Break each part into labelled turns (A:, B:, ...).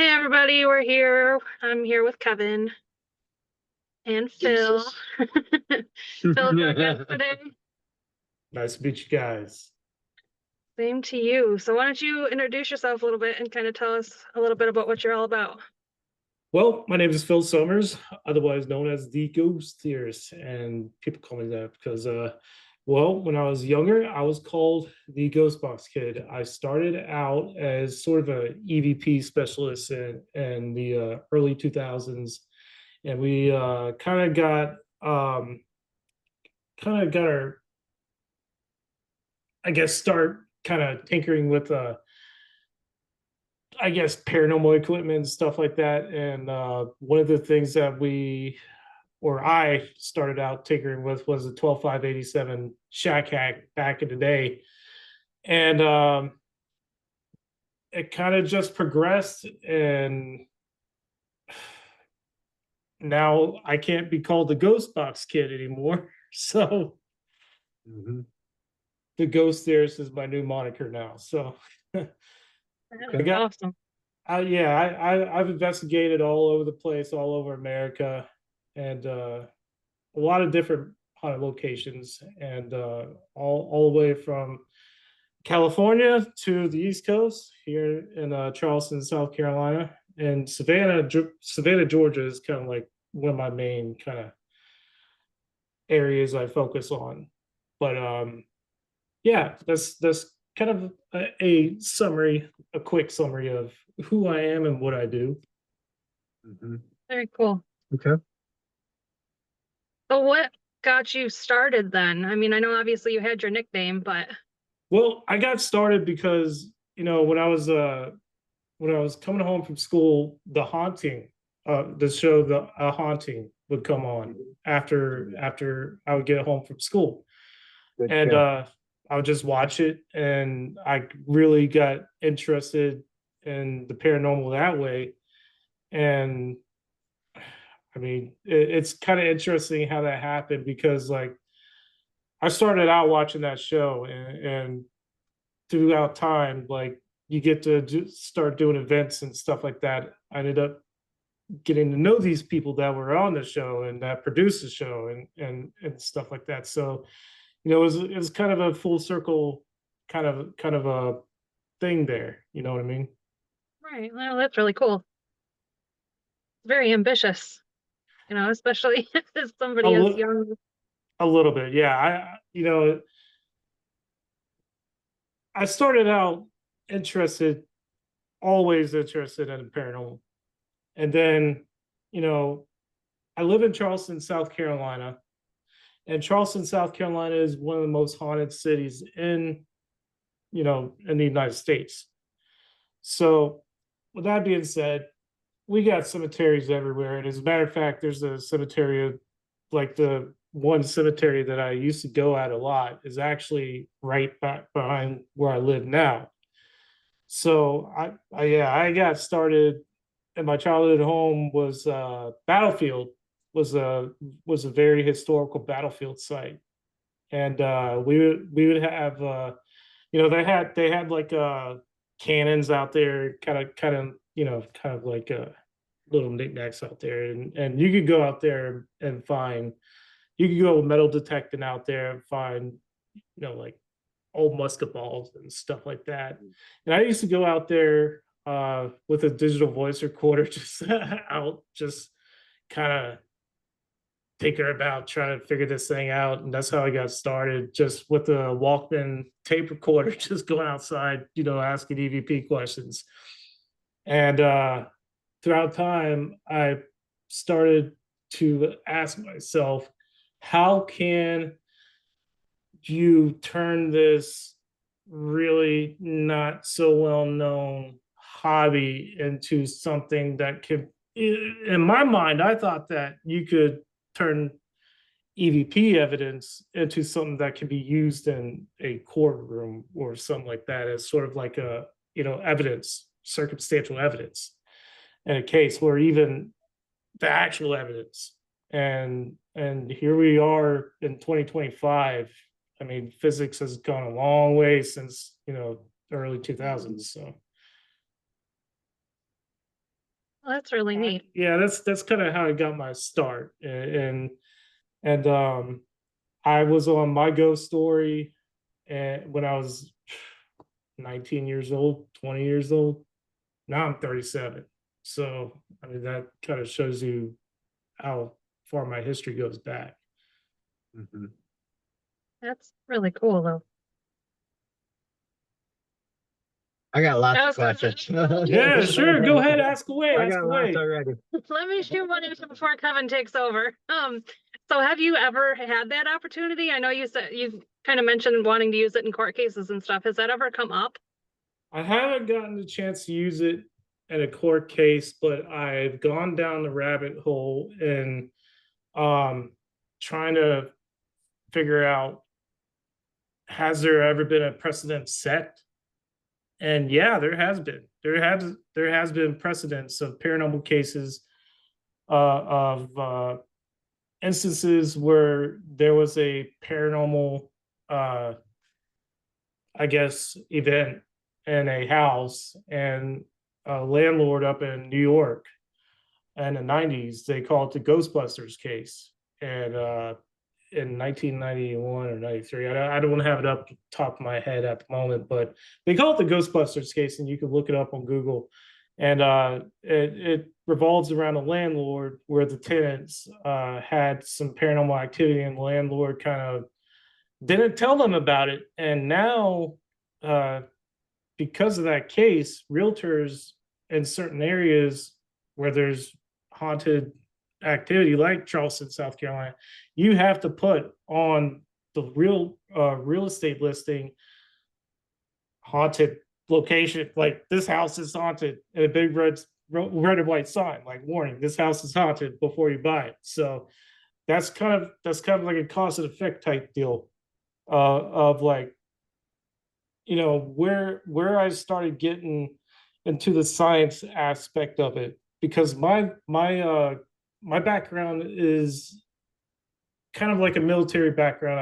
A: Hey everybody, we're here. I'm here with Kevin and Phil.
B: Jesus.
A: Phil's our guest today.
C: Nice to meet you guys.
A: Same to you. So why don't you introduce yourself a little bit and kind of tell us a little bit about what you're all about?
C: Well, my name is Phil Summers, otherwise known as the Ghost Theorist, and people call me that because, when I was younger, I was called the Ghost Box Kid. I started out as sort of a EVP specialist in the early 2000s, and we kind of got our, I guess, start kind of tinkering with I guess paranormal equipment and stuff like that. And one of the things that I started out tinkering with was a 12587 Shack Hack back in the day. And it kind of just progressed. And now I can't be called the Ghost Box Kid anymore. So the Ghost Theorist is my new moniker now. So I
A: That's
C: got
A: awesome.
C: I've investigated all over the place, all over America, and a lot of different haunted locations, and all the way from California to the East Coast here in Charleston, South Carolina, and Savannah, Georgia is kind of like one of my main kind of areas I focus on. But yeah, that's kind of a quick summary of who I am and what I do.
A: Very cool.
B: Okay.
A: So what got you started then? I mean, I know obviously you had your nickname, but
C: Well, I got started because, when I was coming home from school, the show The Haunting would come on after I would get home from school.
B: Good.
C: And
B: Yeah.
C: I would just watch it, and I really got interested in the paranormal that way. And I mean, it's kind of interesting how that happened because, like, I started out watching that show, and throughout time, like, you get to start doing events and stuff like that. I ended up getting to know these people that were on the show and that produced the show, and stuff like that. So, it was kind of a full circle kind of a thing there. You know what I mean?
A: right. Well, that's really cool. Very ambitious, especially as
C: A,
A: somebody as
C: li-
A: young.
C: a little bit, yeah. I started out interested, always interested in the paranormal, and then, you know, I live in Charleston, South Carolina, and Charleston, South Carolina is one of the most haunted cities in the United States. So, with that being said, we got cemeteries everywhere. And as a matter of fact, there's a cemetery, like the one cemetery that I used to go at a lot is actually right back behind where I live now. So I got started, and my childhood home was Battlefield was a very historical battlefield site. And we would have they had like cannons out there, kind of like little knickknacks out there, and you could go out there and find, you could go metal detecting out there and find, like old musket balls and stuff like that. And I used to go out there with a digital voice recorder, just out, just kind of thinking about trying to figure this thing out. And that's how I got started, just with a Walkman tape recorder, just going outside, asking EVP questions. And throughout time, I started to ask myself, how can you turn this really not so well known hobby into something that could, in my mind, I thought that you could turn EVP evidence into something that can be used in a courtroom or something like that, as sort of like a, evidence, circumstantial evidence in a case, where even the actual evidence. And here we are in 2025. I mean, physics has gone a long way since, the early 2000s. So
A: Well, that's really neat.
C: Yeah, that's kind of how I got my start. And I was on My Ghost Story and when I was 19 years old, 20 years old. Now I'm 37. So I mean that kind of shows you how far my history goes back.
B: Mhm.
A: That's really cool, though.
B: I got lots
A: I
B: of
A: was gonna
B: questions.
C: Yeah, sure. Go ahead, ask away,
B: I
C: ask
B: got lots
C: away.
B: already.
A: Let me shoot one in before Kevin takes over. So have you ever had that opportunity? I know you said you kind of mentioned wanting to use it in court cases and stuff. Has that ever come up?
C: I haven't gotten the chance to use it in a court case, but I've gone down the rabbit hole and trying to figure out, has there ever been a precedent set? And yeah, there has been. There has been precedents of paranormal cases, of instances where there was a paranormal, uh, I guess, event in a house, and a landlord up in New York in the 90s, they call it the Ghostbusters case. And in 1991 or 93, I don't have it up top of my head at the moment, but they call it the Ghostbusters case, and you can look it up on Google. And it revolves around a landlord where the tenants had some paranormal activity, and the landlord kind of didn't tell them about it. And now, uh, because of that case, realtors in certain areas where there's haunted activity, like Charleston, South Carolina, you have to put on the real estate listing haunted location, like this house is haunted, and a big red and white sign, like warning, this house is haunted before you buy it. So that's kind of like a cause and effect type deal, of like, where I started getting into the science aspect of it, because my background is kind of like a military background.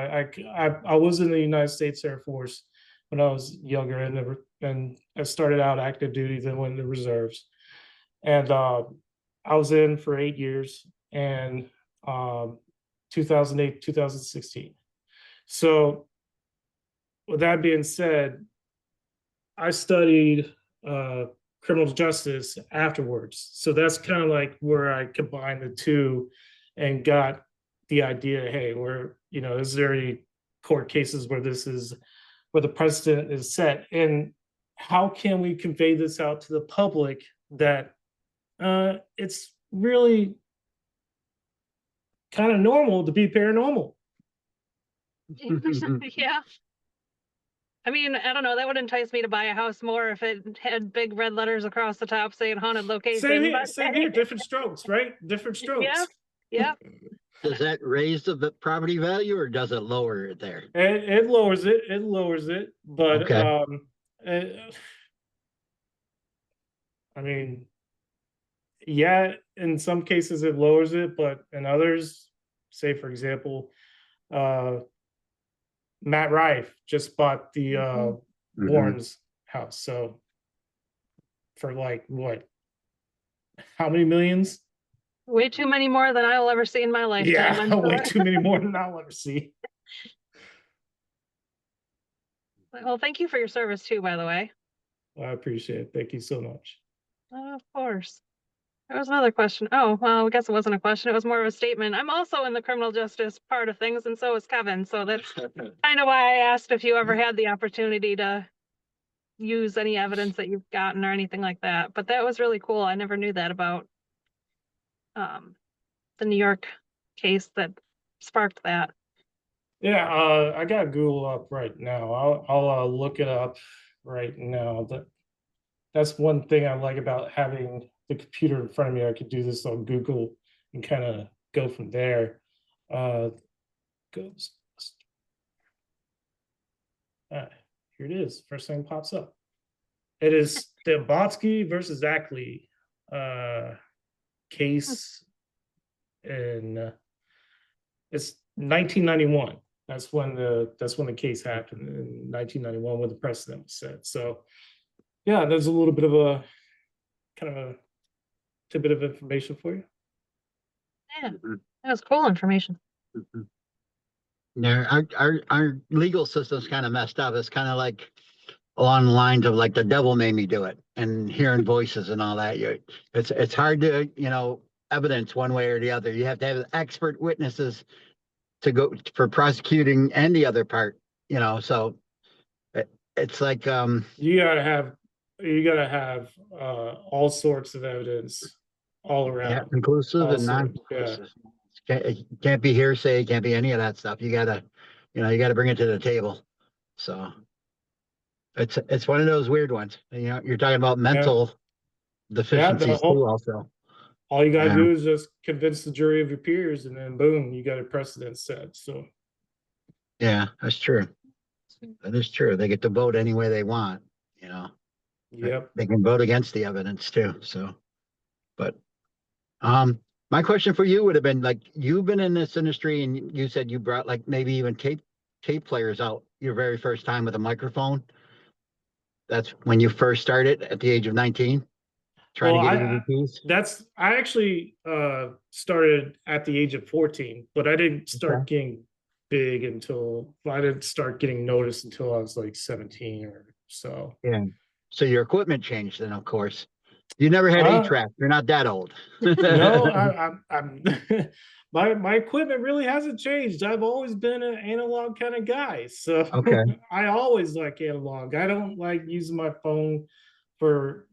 C: I was in the United States Air Force when I was younger, and I started out active duty, then went in the reserves, and I was in for 8 years, and 2008 2016. So with that being said, I studied criminal justice afterwards. So that's kind of like where I combined the two and got the idea, hey, is there any court cases where where the precedent is set? And how can we convey this out to the public that it's really kind of normal to be paranormal?
A: Yeah. I mean, I don't know. That would entice me to buy a house more if it had big red letters across the top saying haunted location.
C: Same here, different strokes, right? Different
A: Yeah,
C: strokes.
A: yeah.
B: Does that raise the property value or does it lower it there?
C: It lowers it. It lowers it, but
B: Okay.
C: I mean, yeah, in some cases it lowers it, but in others, say for example, uh, Matt Rife just bought the
B: Mhm.
C: Warren's house, so for like what? How many millions?
A: Way too many more than I'll ever see in my lifetime,
C: Yeah,
A: I'm
C: way
A: sure.
C: too many more than I'll ever see.
A: Well, thank you for your service too, by the way.
C: I appreciate it. Thank you so much.
A: Of course. There was another question. Oh, well, I guess it wasn't a question. It was more of a statement. I'm also in the criminal justice part of things, and so is Kevin. So that's kind of why I asked if you ever had the opportunity to use any evidence that you've gotten or anything like that. But that was really cool. I never knew that about um, the New York case that sparked that.
C: Yeah, I got Google up right now. I'll look it up right now. That's one thing I like about having the computer in front of me. I could do this on Google and kind of go from there. Goes. Here it is. First thing pops up. It is Dembotsky versus Ackley case, and it's 1991. That's when the case happened in 1991 when the precedent was set. So yeah, there's a little bit of a kind of a tidbit of information for you.
A: Yeah, that was cool information.
B: Mhm. Yeah, our legal system's kind of messed up. It's kind of like along the lines of like the devil made me do it, and hearing voices and all that. It's hard to, evidence one way or the other. You have to have expert witnesses to go for prosecuting and the other part, so it's like
C: You gotta have all sorts of evidence all
B: yeah,
C: around.
B: conclusive and
C: Also, yeah,
B: non-conclusive. It can't be hearsay, it can't be any of that stuff. You gotta bring it to the table. So it's one of those weird ones. You're talking about
C: yeah,
B: mental
C: yeah.
B: deficiencies too, also.
C: All you gotta
B: Yeah,
C: do is just convince the jury of your peers, and then boom, you got a precedent set. So,
B: yeah, that's true. That is true. They get to vote any way they want, you know.
C: yep.
B: They can vote against the evidence too. So, but um, my question for you would have been like, you've been in this industry and you said you brought like maybe even tape players out your very first time with a microphone. That's when you first started at the age of 19, trying
C: Well,
B: to get
C: I
B: EVPs.
C: I actually started at the age of 14, but I didn't
B: Okay.
C: start getting big until I didn't start getting noticed until I was like 17 or so.
B: Yeah. So your equipment changed then, of course. You never had
C: Uh,
B: A-track. You're not that old.
C: no, I'm my equipment really hasn't changed. I've always been an analog kind of guy, so
B: Okay.
C: I always like analog. I don't like using my phone for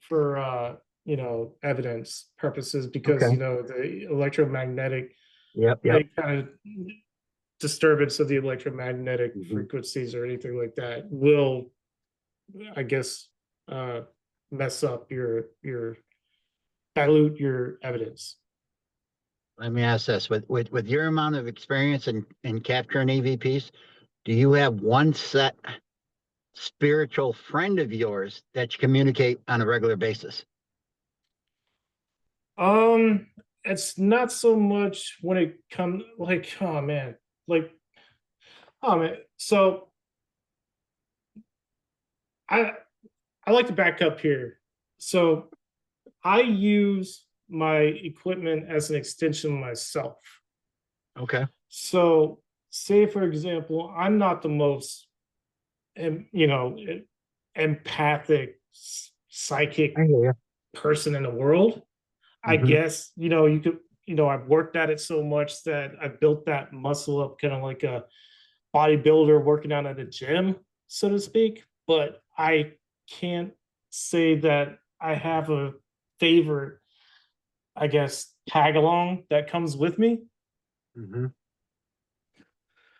C: evidence purposes because
B: Okay.
C: the electromagnetic
B: Yep. Yep.
C: any kind of disturbance of the electromagnetic
B: Mhm.
C: frequencies or anything like that will, I guess, uh, mess up your dilute your evidence.
B: Let me ask this: with your amount of experience in capturing EVPs, do you have one set spiritual friend of yours that you communicate on a regular basis?
C: Um, it's not so much when it comes like, oh man, like, oh man. So I I like to back up here. So I use my equipment as an extension of myself.
B: Okay.
C: So say for example, I'm not the most empathic psychic
B: I hear you.
C: person in the world. I
B: Hmm.
C: guess, you could, I've worked at it so much that I built that muscle up kind of like a bodybuilder working out at a gym, so to speak. But I can't say that I have a favorite, I guess, tag along that comes with me.
B: Hmm.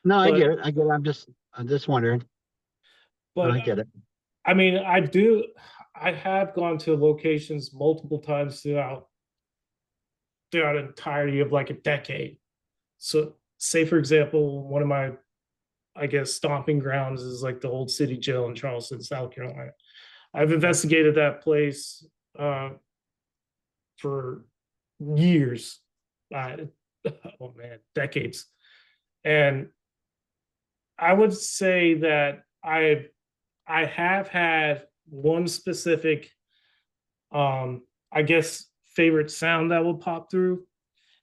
B: No, I get
C: But
B: it. I get it. I'm just wondering. No,
C: but
B: I get it.
C: I mean, I have gone to locations multiple times throughout the entirety of like a decade. So say for example, one of my, I guess, stomping grounds is like the old city jail in Charleston, South Carolina. I've investigated that place for years. Uh, oh man, decades. And I would say that I have had one specific I guess favorite sound that will pop through,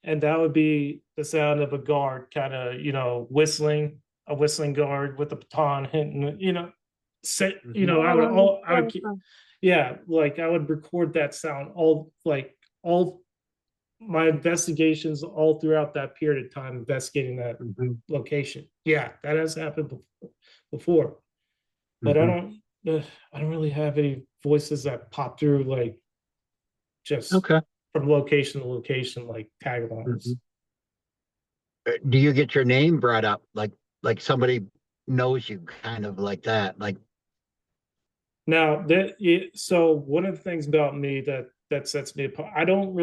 C: and that would be the sound of a guard kind of, whistling, a whistling guard with a baton hitting, say,
B: Hmm.
C: I would keep, yeah, like I would record that sound all my investigations all throughout that period of time investigating that
B: Hmm.
C: location. Yeah, that has happened before, but
B: Hmm.
C: I don't really have any voices that pop through like just
B: Okay.
C: from location to location, like tagalongs.
B: Hmm. Do you get your name brought up like somebody knows you, kind of like that? Like,
C: Now so one of the things about me that sets me apart, I don't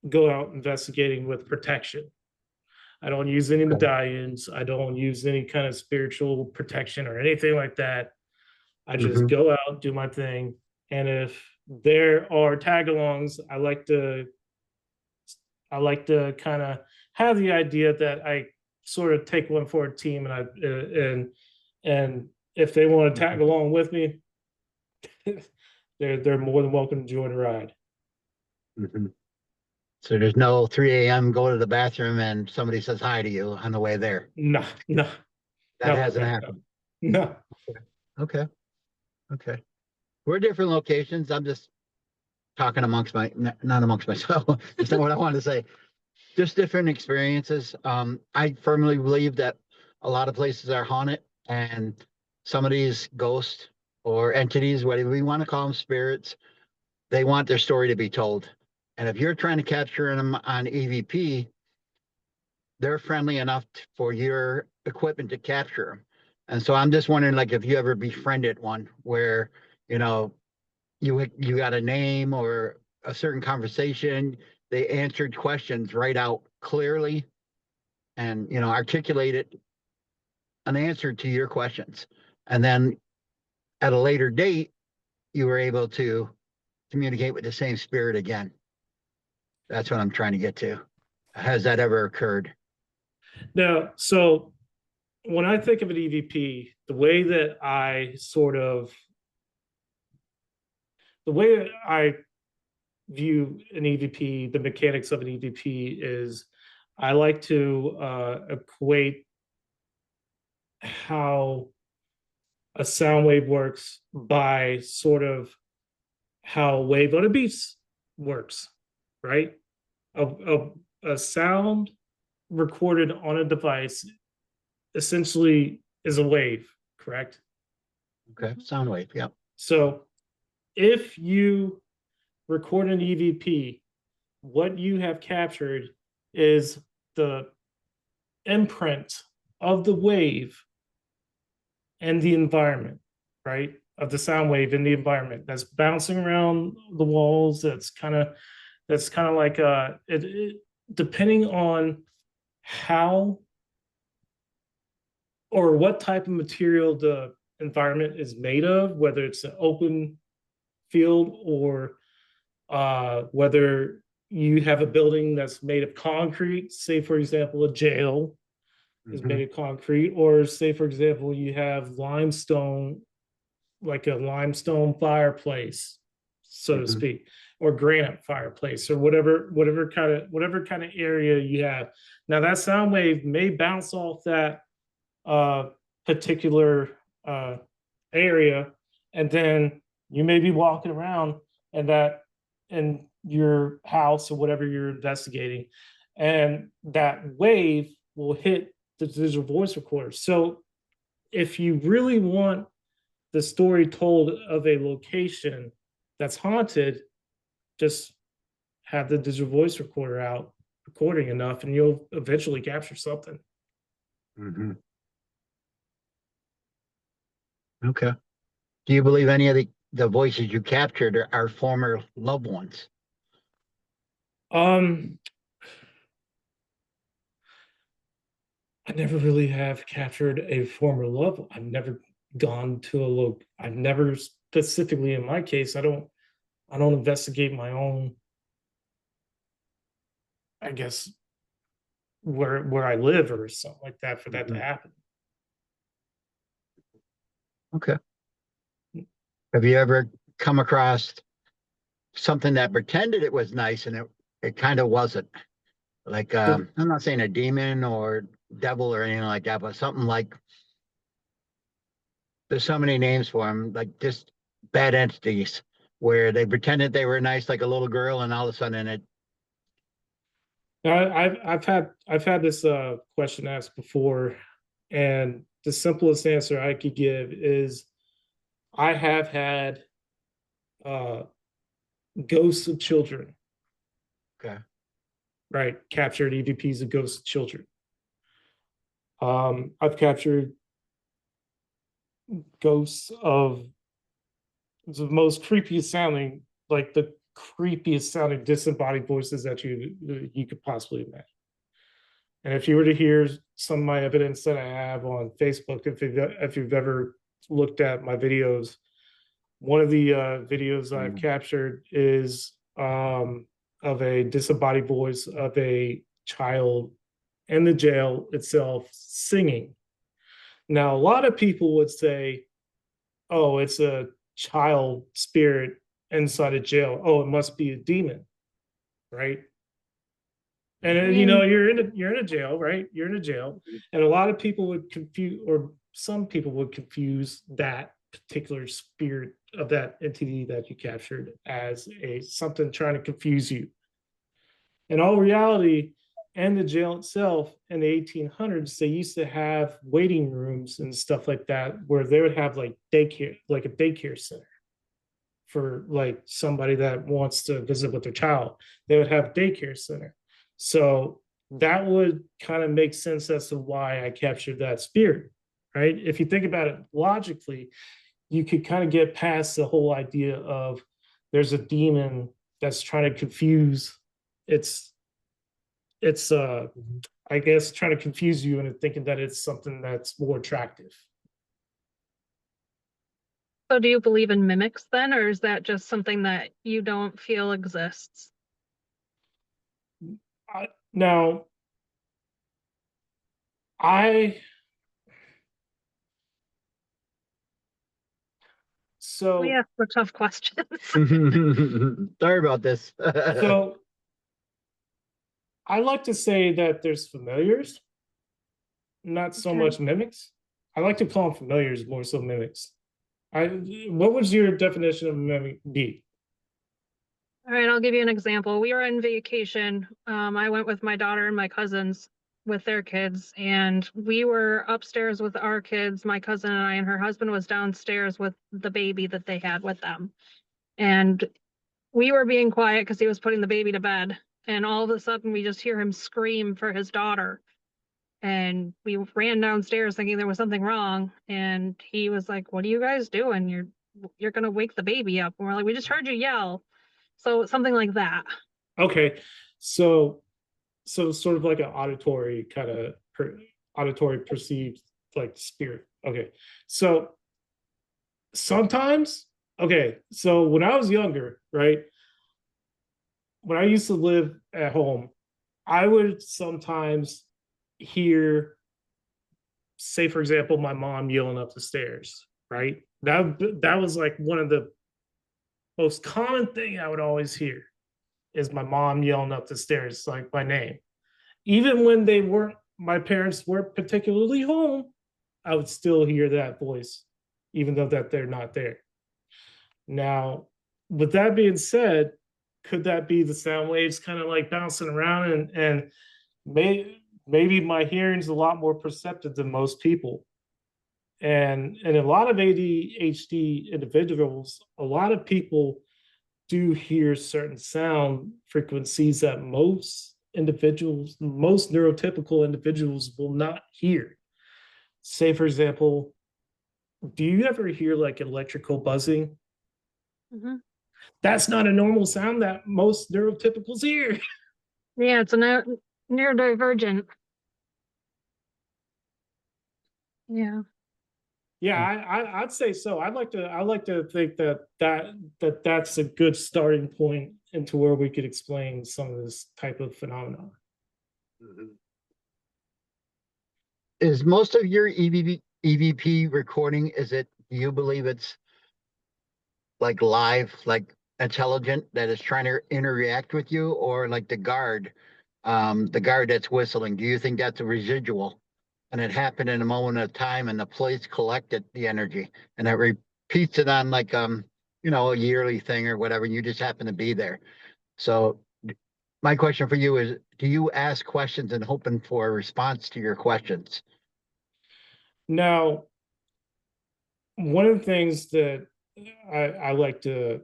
C: go out investigating with protection. I don't use any
B: okay.
C: medallions. I don't use any kind of spiritual protection or anything like that. I just
B: Hmm.
C: go out, do my thing. And if there are tagalongs, I like to kind of have the idea that I sort of take one for a team, and if they want to tag along with me, they're more than welcome to join a ride.
B: Mhm. So there's no 3 a.m. go to the bathroom and somebody says hi to you on the way there.
C: No, no,
B: That
C: not like
B: hasn't
C: that.
B: happened.
C: No.
B: Okay. Okay. We're different locations. I'm just talking amongst not amongst myself. That's not what I wanted to say. Just different experiences. I firmly believe that a lot of places are haunted, and some of these ghosts or entities, whatever we want to call them, spirits, they want their story to be told. And if you're trying to capture them on EVP, they're friendly enough for your equipment to capture them. And so I'm just wondering, like, if you ever befriended one where, you know, you got a name or a certain conversation, they answered questions right out clearly and, articulated an answer to your questions. And then at a later date, you were able to communicate with the same spirit again. That's what I'm trying to get to. Has that ever occurred?
C: Now, so when I think of an EVP, the way I view an EVP, the mechanics of an EVP is I like to equate how a sound wave works by sort of how a wave on a beach works, right? A sound recorded on a device essentially is a wave, correct?
B: Okay. Sound wave. Yep.
C: So if you record an EVP, what you have captured is the imprint of the wave and the environment, right? Of the sound wave in the environment that's bouncing around the walls. That's kind of like depending on how or what type of material the environment is made of, whether it's an open field or whether you have a building that's made of concrete, say, for example, a jail is
B: Mhm.
C: made of concrete, or say, for example, you have limestone, like a limestone fireplace, so to
B: Mhm.
C: speak, or granite fireplace, or whatever kind of area you have. Now that sound wave may bounce off that uh, particular uh, area, and then you may be walking around and that in your house or whatever you're investigating, and that wave will hit the digital voice recorder. So if you really want the story told of a location that's haunted, just have the digital voice recorder out recording enough and you'll eventually capture something.
B: Mhm. Okay. Do you believe any of the voices you captured are former loved ones?
C: um I never really have captured a former love. I've never gone to a I've never specifically in my case, I don't investigate my own, I guess, where I live or something like that for that to
B: Mhm.
C: happen.
B: Okay. Have you ever come across something that pretended it was nice and it kind of wasn't? Like,
C: The
B: I'm not saying a demon or devil or anything like that, but something like there's so many names for them, like just bad entities where they pretended they were nice, like a little girl, and all of a sudden it.
C: I've had this question asked before, and the simplest answer I could give is I have had uh, ghosts of children,
B: Okay.
C: right? Captured EVPs of ghosts of children. I've captured ghosts of the most creepiest sounding, like the creepiest sounding disembodied voices that you could possibly imagine. And if you were to hear some of my evidence that I have on Facebook, if you've ever looked at my videos, one of the videos I've
B: Mm.
C: captured is of a disembodied voice of a child in the jail itself singing. Now, a lot of people would say, "Oh, it's a child spirit inside a jail. Oh, it must be a demon, right? And
A: I
C: you know,
A: mean,
C: you're in a jail, right? You're in a jail, and a lot of people would confuse, or some people would confuse that particular spirit of that entity that you captured as a something trying to confuse you. In all reality, and the jail itself in the 1800s, they used to have waiting rooms and stuff like that where they would have like daycare, like a daycare center for like somebody that wants to visit with their child. They would have daycare center. So that would kind of make sense as to why I captured that spirit, right? If you think about it logically, you could kind of get past the whole idea of there's a demon that's trying to confuse it's I guess trying to confuse you into thinking that it's something that's more attractive.
A: so do you believe in mimics then, or is that just something that you don't feel exists?
C: Now, I
A: We
C: so
A: ask the tough questions.
B: Sorry about this.
C: so I like to say that there's familiars, not so
A: Okay.
C: much mimics. I like to call them familiars more so mimics. I what was your definition of mimic be?
A: All right, I'll give you an example. We were on vacation. I went with my daughter and my cousins with their kids, and we were upstairs with our kids, my cousin and I, and her husband was downstairs with the baby that they had with them. And we were being quiet because he was putting the baby to bed. And all of a sudden, we just hear him scream for his daughter. And we ran downstairs thinking there was something wrong. And he was like, "What are you guys doing? You're gonna wake the baby up." And we're like, "We just heard you yell." So something like that.
C: Okay, so sort of like an auditory kind of auditory perceived like spirit. Okay, so sometimes, okay, so when I was younger, right, when I used to live at home, I would sometimes hear, say, for example, my mom yelling up the stairs, right? That was like one of the most common thing I would always hear is my mom yelling up the stairs, like my name. Even when they weren't, my parents weren't particularly home, I would still hear that voice, even though that they're not there. Now, with that being said, could that be the sound waves kind of like bouncing around and maybe my hearing's a lot more perceptive than most people. And a lot of ADHD individuals, a lot of people do hear certain sound frequencies that most individuals, most neurotypical individuals will not hear. Say, for example, do you ever hear like electrical buzzing?
A: Mhm.
C: That's not a normal sound that most neurotypicals hear.
A: Yeah, it's a neurodivergent. Yeah.
C: Yeah, I'd say so. I like to think that's a good starting point into where we could explain some of this type of phenomenon.
B: Is most of your EVP recording, do you believe it's like live, like intelligent that is trying to interact with you, or like the guard that's whistling? Do you think that's a residual and it happened in a moment of time and the place collected the energy and it repeats it on like, a yearly thing or whatever, and you just happen to be there? So my question for you is, do you ask questions and hoping for a response to your questions?
C: Now, one of the things that I like to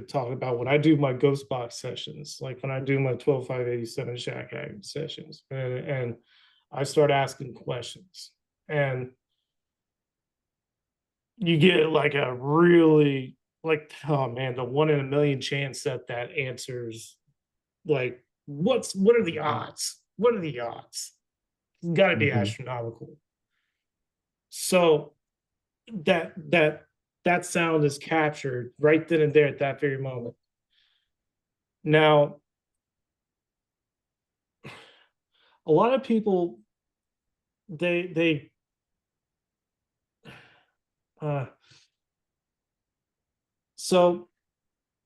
C: talk about when I do my ghost box sessions, like when I do my 12-5-87 shack hag sessions, and I start asking questions, and you get like a really like, oh man, the 1 in a million chance that that answers like what are the odds? What are the odds? It's got to be
B: Mhm.
C: astronomical. So that that that sound is captured right then and there at that very moment. Now, a lot of people they uh, so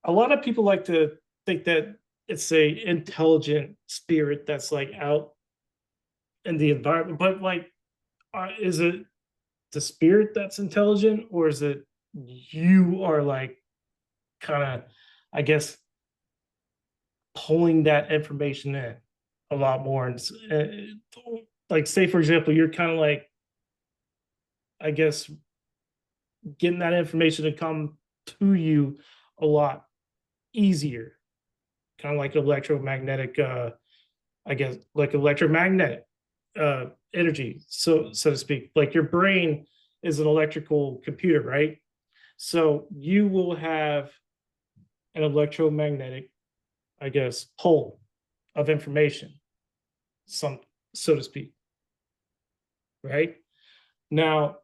C: a lot of people like to think that it's a intelligent spirit that's like out in the environment, but like, is it the spirit that's intelligent, or is it you are like kind of, I guess, pulling that information in a lot more? And like, say for example, you're kind of like, I guess, getting that information to come to you a lot easier, kind of like electromagnetic, I guess, like electromagnetic energy, so to speak. Like your brain is an electrical computer, right? So you will have an electromagnetic, I guess, pole of information, some so to speak, right? Now,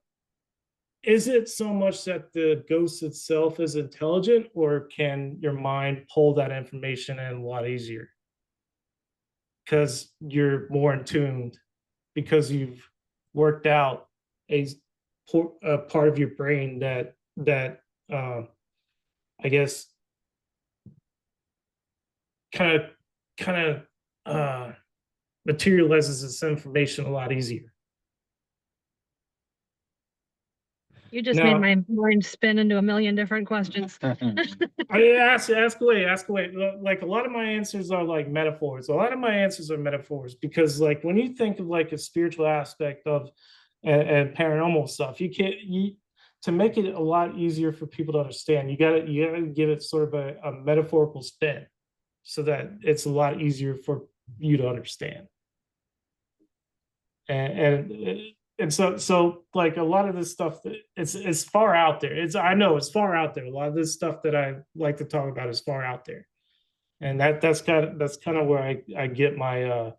C: is it so much that the ghost itself is intelligent, or can your mind pull that information in a lot easier? Because you're more in tuned, because you've worked out a part of your brain that I guess kind of kind of materializes this information a lot easier.
A: You just made
C: Now,
A: my mind spin into a million different questions.
C: I ask away, ask away. Like a lot of my answers are like metaphors. A lot of my answers are metaphors, because like when you think of like a spiritual aspect of and paranormal stuff, you can't you to make it a lot easier for people to understand. You gotta give it sort of a metaphorical spin, so that it's a lot easier for you to understand. And so like a lot of this stuff, it's far out there. I know it's far out there. A lot of this stuff that I like to talk about is far out there, and that's kind of where I get my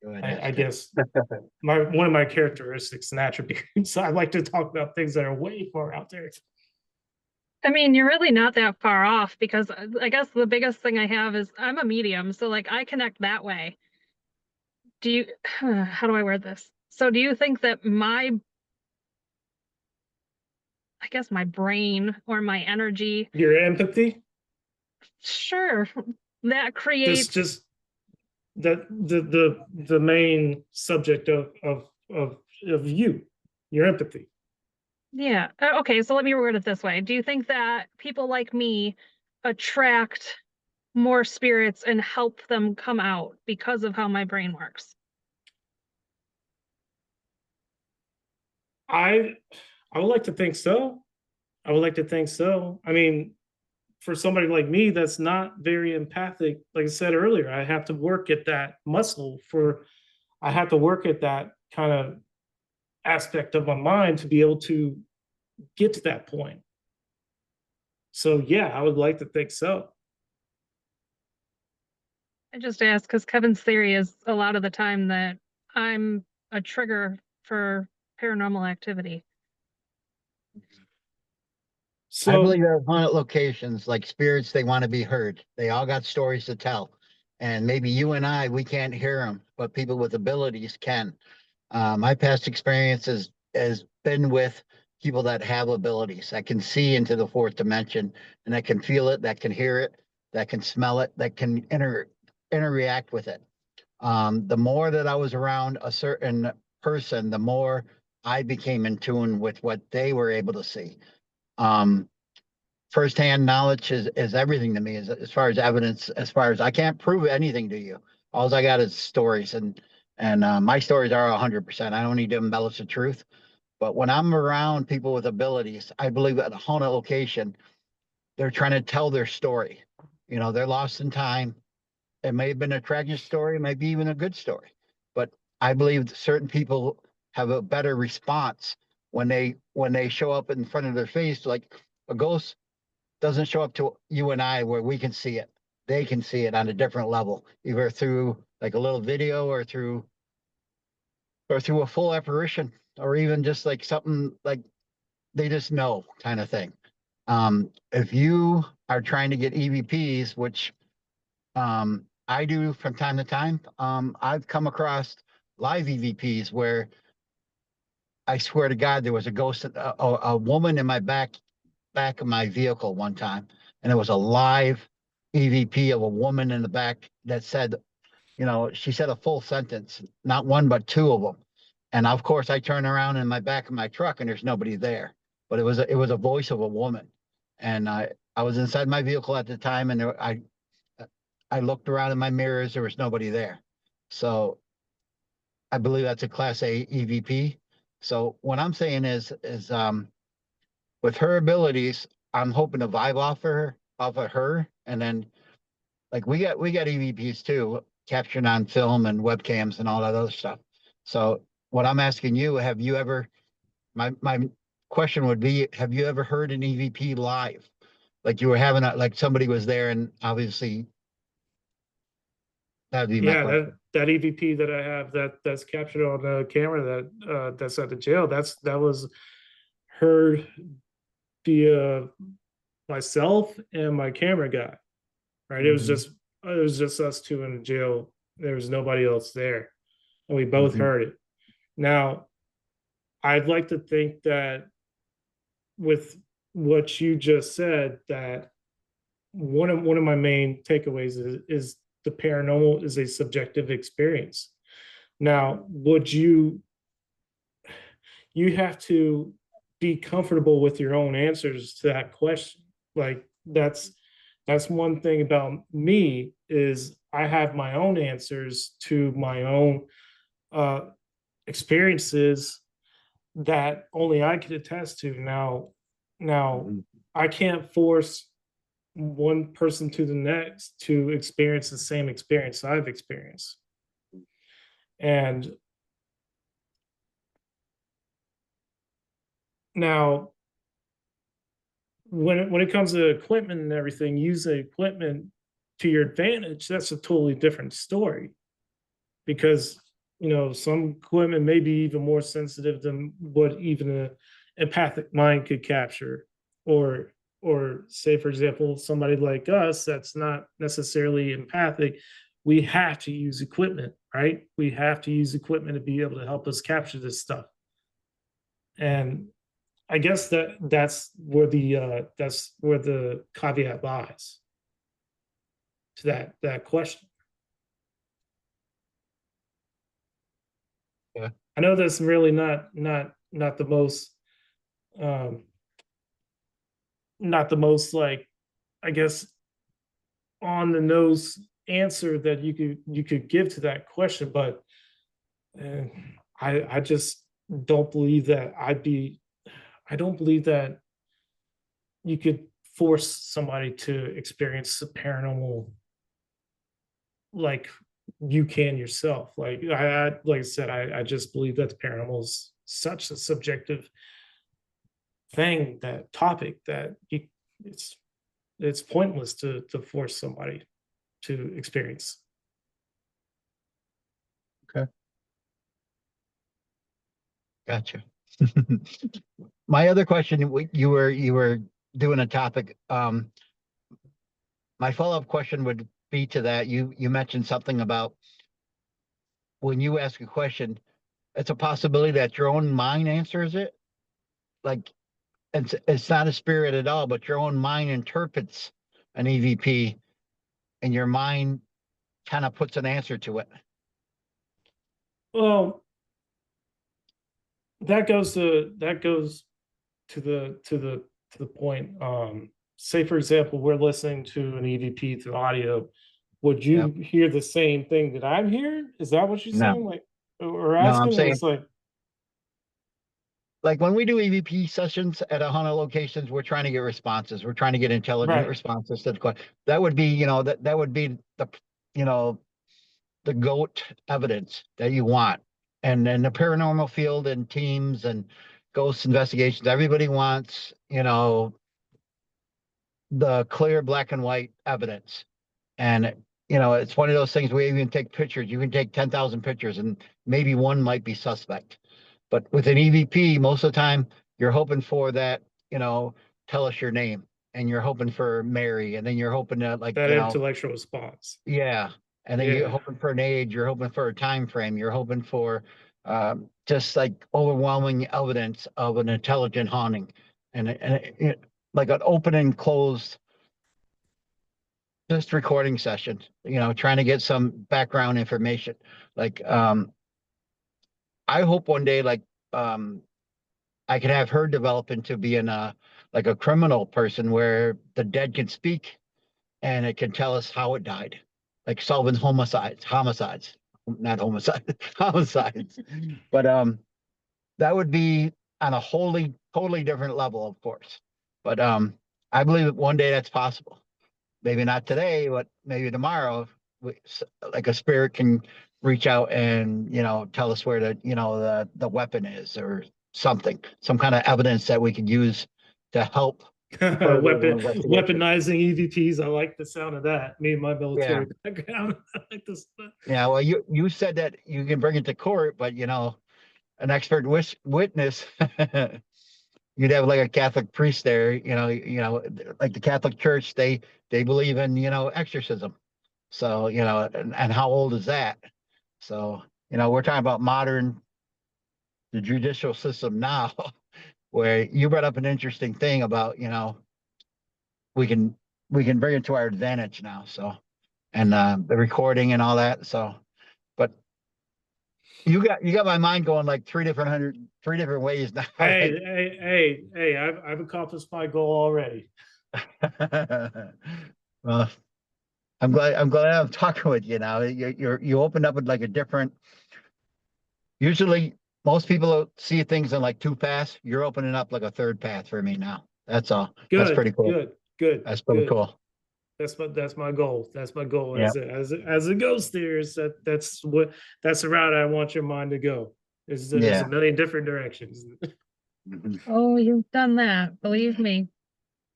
C: I guess one of my characteristics and attributes. I like to talk about things that are way far out there.
A: I mean, you're really not that far off, because I guess the biggest thing I have is I'm a medium, so like I connect that way. Do you, how do I word this? So do you think that I guess my brain or my energy,
C: Your empathy,
A: sure, that creates,
C: just that the main subject of you, your empathy.
A: yeah. Okay, so let me word it this way. Do you think that people like me attract more spirits and help them come out because of how my brain works?
C: I I would like to think so. I would like to think so. I mean, for somebody like me that's not very empathic, like I said earlier, I have to work at that muscle for I have to work at that kind of aspect of my mind to be able to get to that point. So yeah, I would like to think so.
A: I just asked because Kevin's theory is a lot of the time that I'm a trigger for paranormal activity.
B: I
C: So
B: believe that haunted locations, like spirits, they want to be heard. They all got stories to tell. And maybe you and I, we can't hear them, but people with abilities can. My past experience has been with people that have abilities, that can see into the fourth dimension, and that can feel it, that can hear it, that can smell it, that can interact with it. The more that I was around a certain person, the more I became in tune with what they were able to see. Um, Firsthand knowledge is everything to me, as far as evidence, as far as I can't prove anything to you. All I got is stories, and my stories are 100%. I don't need to embellish the truth. But when I'm around people with abilities, I believe at a haunted location, they're trying to tell their story. You know, they're lost in time. It may have been a tragic story, maybe even a good story. But I believe that certain people have a better response when they show up in front of their face. Like a ghost doesn't show up to you and I where we can see it. They can see it on a different level, either through like a little video or through a full apparition, or even just like something like they just know kind of thing. If you are trying to get EVPs, which I do from time to time, I've come across live EVPs where I swear to God there was a ghost, a woman in my back of my vehicle one time, and it was a live EVP of a woman in the back that said, she said a full sentence, not one, but two of them. And of course, I turn around in my back of my truck and there's nobody there. But it was a voice of a woman. And I was inside my vehicle at the time, and I looked around in my mirrors, there was nobody there. So I believe that's a Class A EVP. So what I'm saying is with her abilities, I'm hoping to vibe off of her, and then like we got EVPs too, captured on film and webcams and all that other stuff. So what I'm asking you, have you ever? My question would be, have you ever heard an EVP live? Like you were having like somebody was there, and obviously that'd be my
C: Yeah,
B: question.
C: that EVP that I have that's captured on the camera that's at the jail, that was heard via myself and my camera guy. Right, it was just us two in the jail. There was nobody else there, and we both
B: Mhm.
C: heard it. Now, I'd like to think that with what you just said, that one of my main takeaways is the paranormal is a subjective experience. Now, would you have to be comfortable with your own answers to that question? Like that's one thing about me, is I have my own answers to my own uh experiences that only I could attest to. Now
B: Mhm.
C: I can't force one person to the next to experience the same experience I've experienced. And now when it comes to equipment and everything, use the equipment to your advantage. That's a totally different story, because some equipment may be even more sensitive than what even an empathic mind could capture, or say, for example, somebody like us that's not necessarily empathic, we have to use equipment, right? We have to use equipment to be able to help us capture this stuff. And I guess that's where the caveat lies to that question.
B: Yeah.
C: I know that's really not the most um not the most, like, I guess, on the nose answer that you could give to that question, but uh, I just don't believe that I don't believe that you could force somebody to experience the paranormal like you can yourself. Like I said, I just believe that the paranormal is such a subjective thing, that topic, that it's it's pointless to force somebody to experience.
B: Okay, gotcha. My other question, you were doing a topic. My follow-up question would be to that. You mentioned something about when you ask a question, it's a possibility that your own mind answers it. Like it's not a spirit at all, but your own mind interprets an EVP, and your mind kind of puts an answer to it.
C: Well, that goes to the point. Say, for example, we're listening to an EVP through audio. Would
B: Yep.
C: you hear the same thing that I'm hearing? Is that what you're
B: No,
C: saying? Like, or
B: no, I'm
C: asking?
B: saying
C: It's like,
B: like when we do EVP sessions at 100 locations, we're trying to get responses. We're trying to get intelligent
C: right.
B: responses to the question. That would be, that would be you know, the GOAT evidence that you want. And then the paranormal field and teams and ghost investigations, everybody wants, the clear black and white evidence. And, it's one of those things where you even take pictures. You can take 10,000 pictures and maybe one might be suspect. But with an EVP, most of the time, you're hoping for that, tell us your name. And you're hoping for Mary. And then you're hoping to, like,
C: That intellectual response.
B: yeah. And then you're
C: Yeah.
B: hoping for an age, you're hoping for a time frame, you're hoping for just like overwhelming evidence of an intelligent haunting. And like an open and closed just recording session, trying to get some background information. Like, I hope one day, like, I could have her develop into being like a criminal person where the dead can speak and it can tell us how it died, like solving homicides, not homicide, homicides. But that would be on a totally different level, of course. But I believe that one day that's possible. Maybe not today, but maybe tomorrow, like a spirit can reach out and tell us where the weapon is or something, some kind of evidence that we could use to help further the investigation.
C: Weaponizing EVPs. I like the sound of that. Me and my
B: Yeah.
C: military background. I like this.
B: Yeah. Well, you said that you can bring it to court, but an expert witness, you'd have like a Catholic priest there, like the Catholic Church, they believe in, exorcism. So, and how old is that? So, we're talking about the judicial system now, where you brought up an interesting thing about, we can bring it to our advantage now. So, and the recording and all that. So, but you got my mind going like three different ways now.
C: Hey! I've accomplished my goal already.
B: Well, I'm glad I'm talking with you now. You opened up with like a different. Usually, most people see things in like two paths. You're opening up like a third path for me now. That's all. That's pretty cool.
C: Good.
B: That's pretty cool.
C: That's my goal. That's my goal.
B: Yeah.
C: As a ghost theorist, that's the route I want your mind to go. There's a million different directions.
B: Mhm.
A: Oh, you've done that, believe me.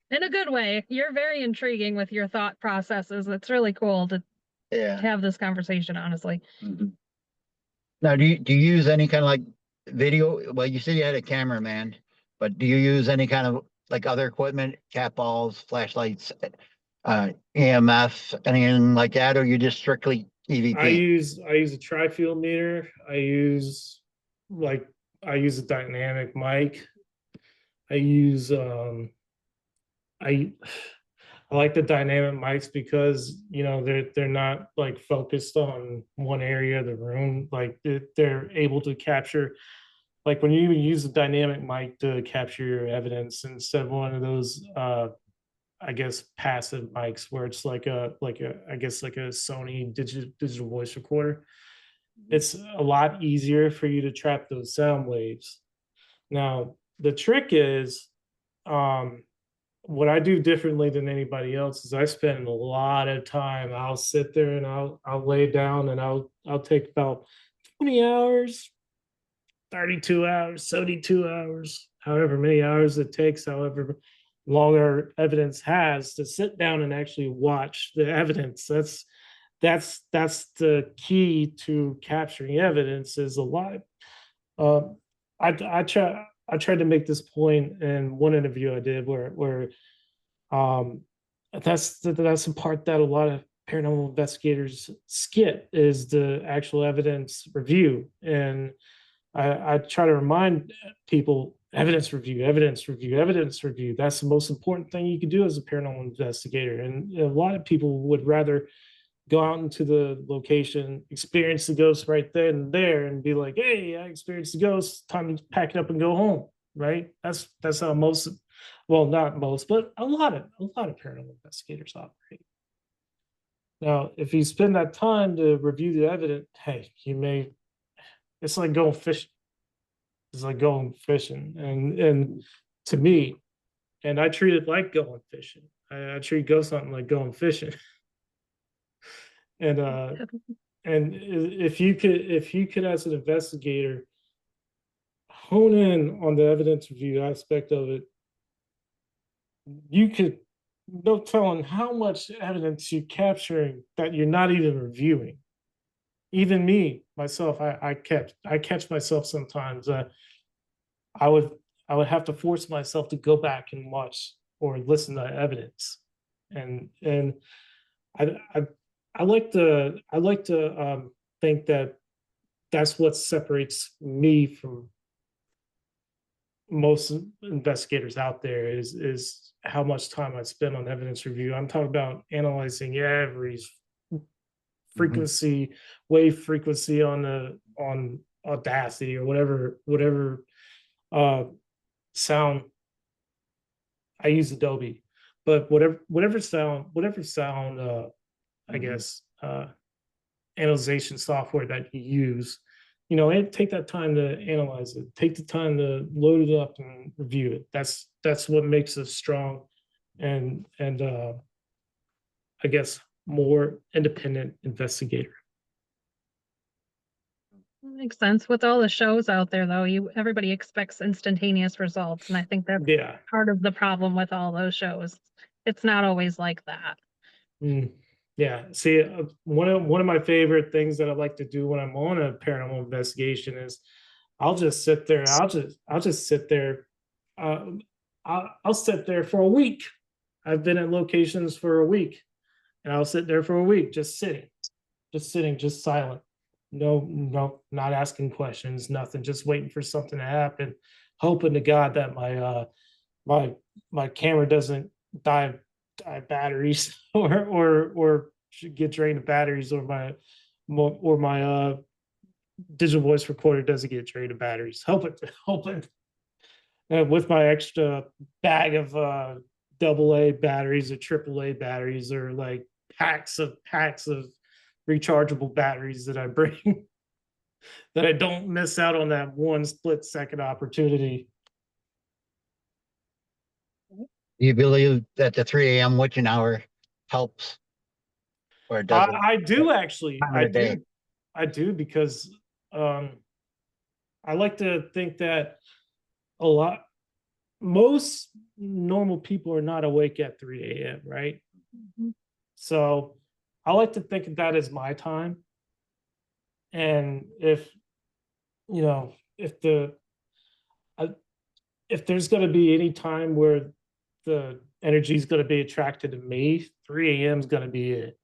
A: In a good way. You're very intriguing with your thought processes. It's really cool to
B: Yeah.
A: have this conversation, honestly.
B: Mhm. Now, do you use any kind of like video? Well, you said you had a cameraman, but do you use any kind of like other equipment, cat balls, flashlights, EMF, anything like that, or you just strictly EVP?
C: I use a tri-field meter. I use a dynamic mic. I use I I like the dynamic mics because they're not like focused on one area of the room. Like they're able to capture, like when you use a dynamic mic to capture your evidence instead of one of those I guess passive mics where it's like a I guess like a Sony digital voice recorder. It's a lot easier for you to trap those sound waves. Now the trick is um what I do differently than anybody else is I spend a lot of time. I'll sit there and I'll lay down and I'll take about 20 hours, 32 hours, 72 hours, however many hours it takes, however long our evidence has to sit down and actually watch the evidence. That's the key to capturing evidence is a lot. Um, I tried to make this point in one interview I did where um, that's the part that a lot of paranormal investigators skip is the actual evidence review. And I try to remind people evidence review, evidence review, evidence review. That's the most important thing you can do as a paranormal investigator. And a lot of people would rather go out into the location, experience the ghost right then and there, and be like, "Hey, I experienced the ghost. Time to pack it up and go home." Right? That's how most, well, not most, but a lot of paranormal investigators operate. Now, if you spend that time to review the evidence, hey, you may. It's like going fishing. It's like going fishing, and to me, and I treat it like going fishing. I treat ghost hunting like going fishing. And if you could as an investigator hone in on the evidence review aspect of it, you could no telling how much evidence you're capturing that you're not even reviewing. Even me myself, I catch myself sometimes. I would have to force myself to go back and watch or listen to evidence, and I I, I like to think that that's what separates me from most investigators out there is how much time I spend on evidence review. I'm talking about analyzing every frequency, wave frequency on Audacity or whatever uh sound. I use Adobe, but whatever sound I guess analyzation software that you use, and take that time to analyze it, take the time to load it up and review it. That's what makes us strong and I guess more independent investigator.
A: Makes sense. With all the shows out there, though, everybody expects instantaneous results, and I think that's
C: Yeah.
A: part of the problem with all those shows. It's not always like that.
C: Yeah. See, one of my favorite things that I like to do when I'm on a paranormal investigation is I'll just sit there. I'll just sit there. I'll sit there for a week. I've been at locations for a week, and I'll sit there for a week, just sitting, just silent. No, not asking questions, nothing, just waiting for something to happen, hoping to God that my camera doesn't die batteries or should get drained of batteries, or my digital voice recorder doesn't get drained of batteries. Hoping with my extra bag of AA batteries or AAA batteries, or like packs of rechargeable batteries that I bring, that I don't miss out on that one split second opportunity.
B: Do you believe that the 3 a.m. witching hour helps, or does it?
C: I do actually.
B: Time of the day.
C: I do, because I like to think that most normal people are not awake at 3 a.m., right? So I like to think of that as my time. And if there's going to be any time where the energy is going to be attracted to me, 3 a.m. is going to be it.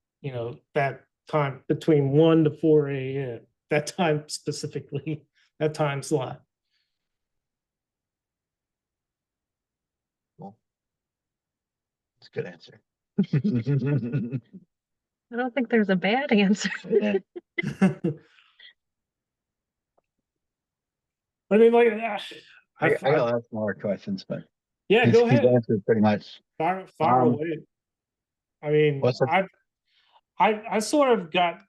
C: That time between 1 to 4 a.m., that time specifically, that time slot.
B: Well, that's a good answer.
A: I don't think there's a bad answer.
C: I mean, like,
B: I got a lot more questions, but
C: yeah, go
B: he's
C: ahead.
B: answered pretty much.
C: Fire away. I mean, I sort of got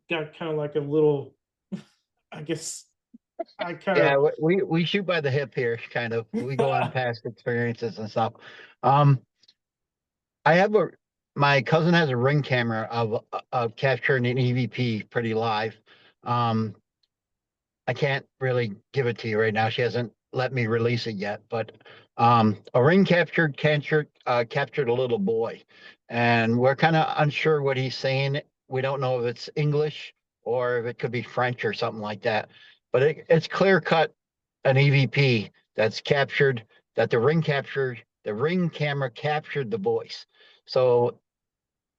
C: kind of like a little, I guess I kind
B: Yeah,
C: of,
B: we shoot by the hip here, kind of. We go on past experiences and stuff. I have my cousin has a ring camera of capturing an EVP pretty live. I can't really give it to you right now. She hasn't let me release it yet, but a ring captured a little boy, and we're kind of unsure what he's saying. We don't know if it's English or if it could be French or something like that. But it's clear cut an EVP that's captured, that the ring camera captured the voice. So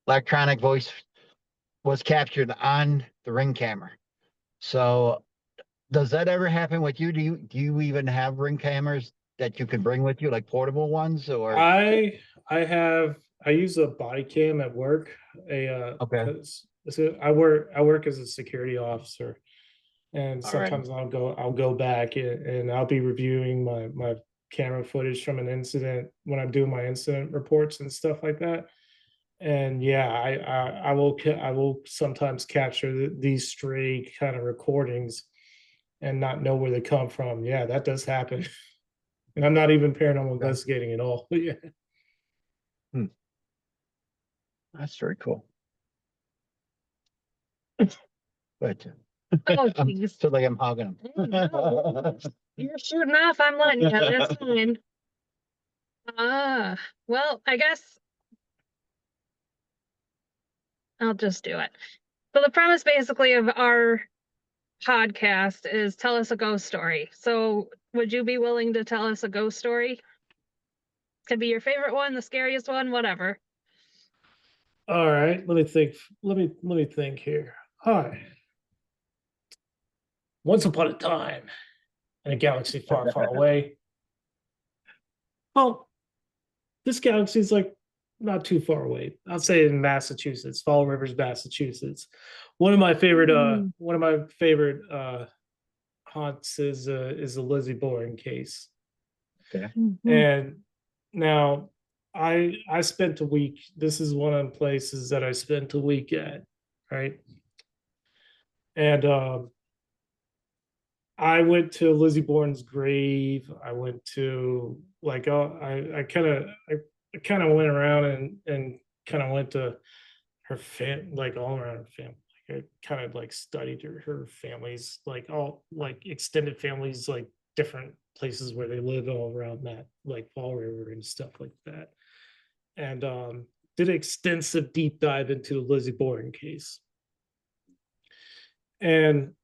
B: electronic voice was captured on the ring camera. So does that ever happen with you? Do you even have ring cameras that you can bring with you, like portable ones, or?
C: I use a body cam at work.
B: Okay.
C: 'Cause I work as a security officer, and
B: All right.
C: sometimes I'll go back and I'll be reviewing my camera footage from an incident when I'm doing my incident reports and stuff like that. And yeah, I will sometimes capture these stray kind of recordings and not know where they come from. Yeah, that does happen. And I'm not even paranormal investigating at all. But yeah.
B: That's very cool. But
A: Oh, geez.
B: so like I'm hogging them.
A: No. You're shooting off. I'm letting you. That's fine. Well, I guess I'll just do it. So the premise basically of our podcast is tell us a ghost story. So would you be willing to tell us a ghost story? Could be your favorite one, the scariest one, whatever.
C: All right. Let me think. Let me think here. All right. Once upon a time, in a galaxy far, far away, Well, this galaxy is like not too far away. I'll say in Massachusetts, Fall Rivers, Massachusetts.
A: Mm.
C: One of my favorite haunts is the Lizzie Borden case.
B: Okay.
A: Mhm.
C: And now I spent a week. This is one of the places that I spent a week at, right? And I went to Lizzie Borden's grave. I went to like I kind of went around and kind of went to her like all around her family. Like I kind of like studied her families, like all like extended families, like different places where they live all around that, like Fall River and stuff like that. And did an extensive deep dive into the Lizzie Borden case. And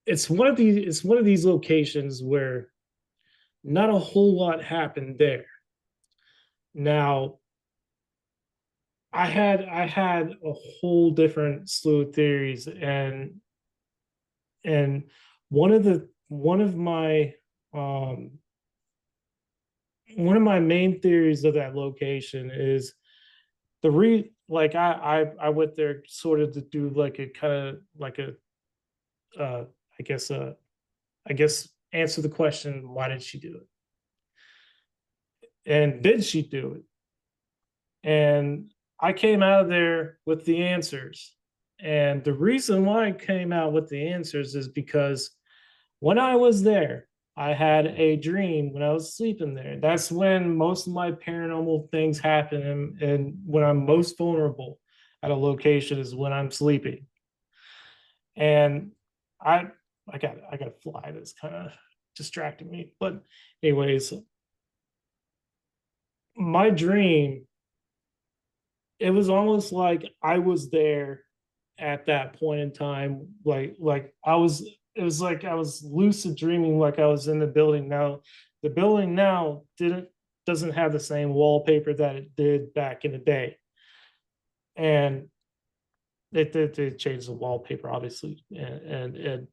C: it's one of these locations where not a whole lot happened there. Now, I had a whole different slew of theories, and one of my main theories of that location is like I went there sort of to do like a kind of like a uh I guess uh I guess answer the question, why did she do it? And did she do it? And I came out of there with the answers. And the reason why I came out with the answers is because when I was there, I had a dream when I was sleeping there. That's when most of my paranormal things happen. And when I'm most vulnerable at a location is when I'm sleeping. And I I got a fly that's kind of distracting me. But anyways, my dream, it was almost like I was there at that point in time. Like I was, it was like I was lucid dreaming, like I was in the building. Now, the building now doesn't have the same wallpaper that it did back in the day. And they changed the wallpaper, obviously, and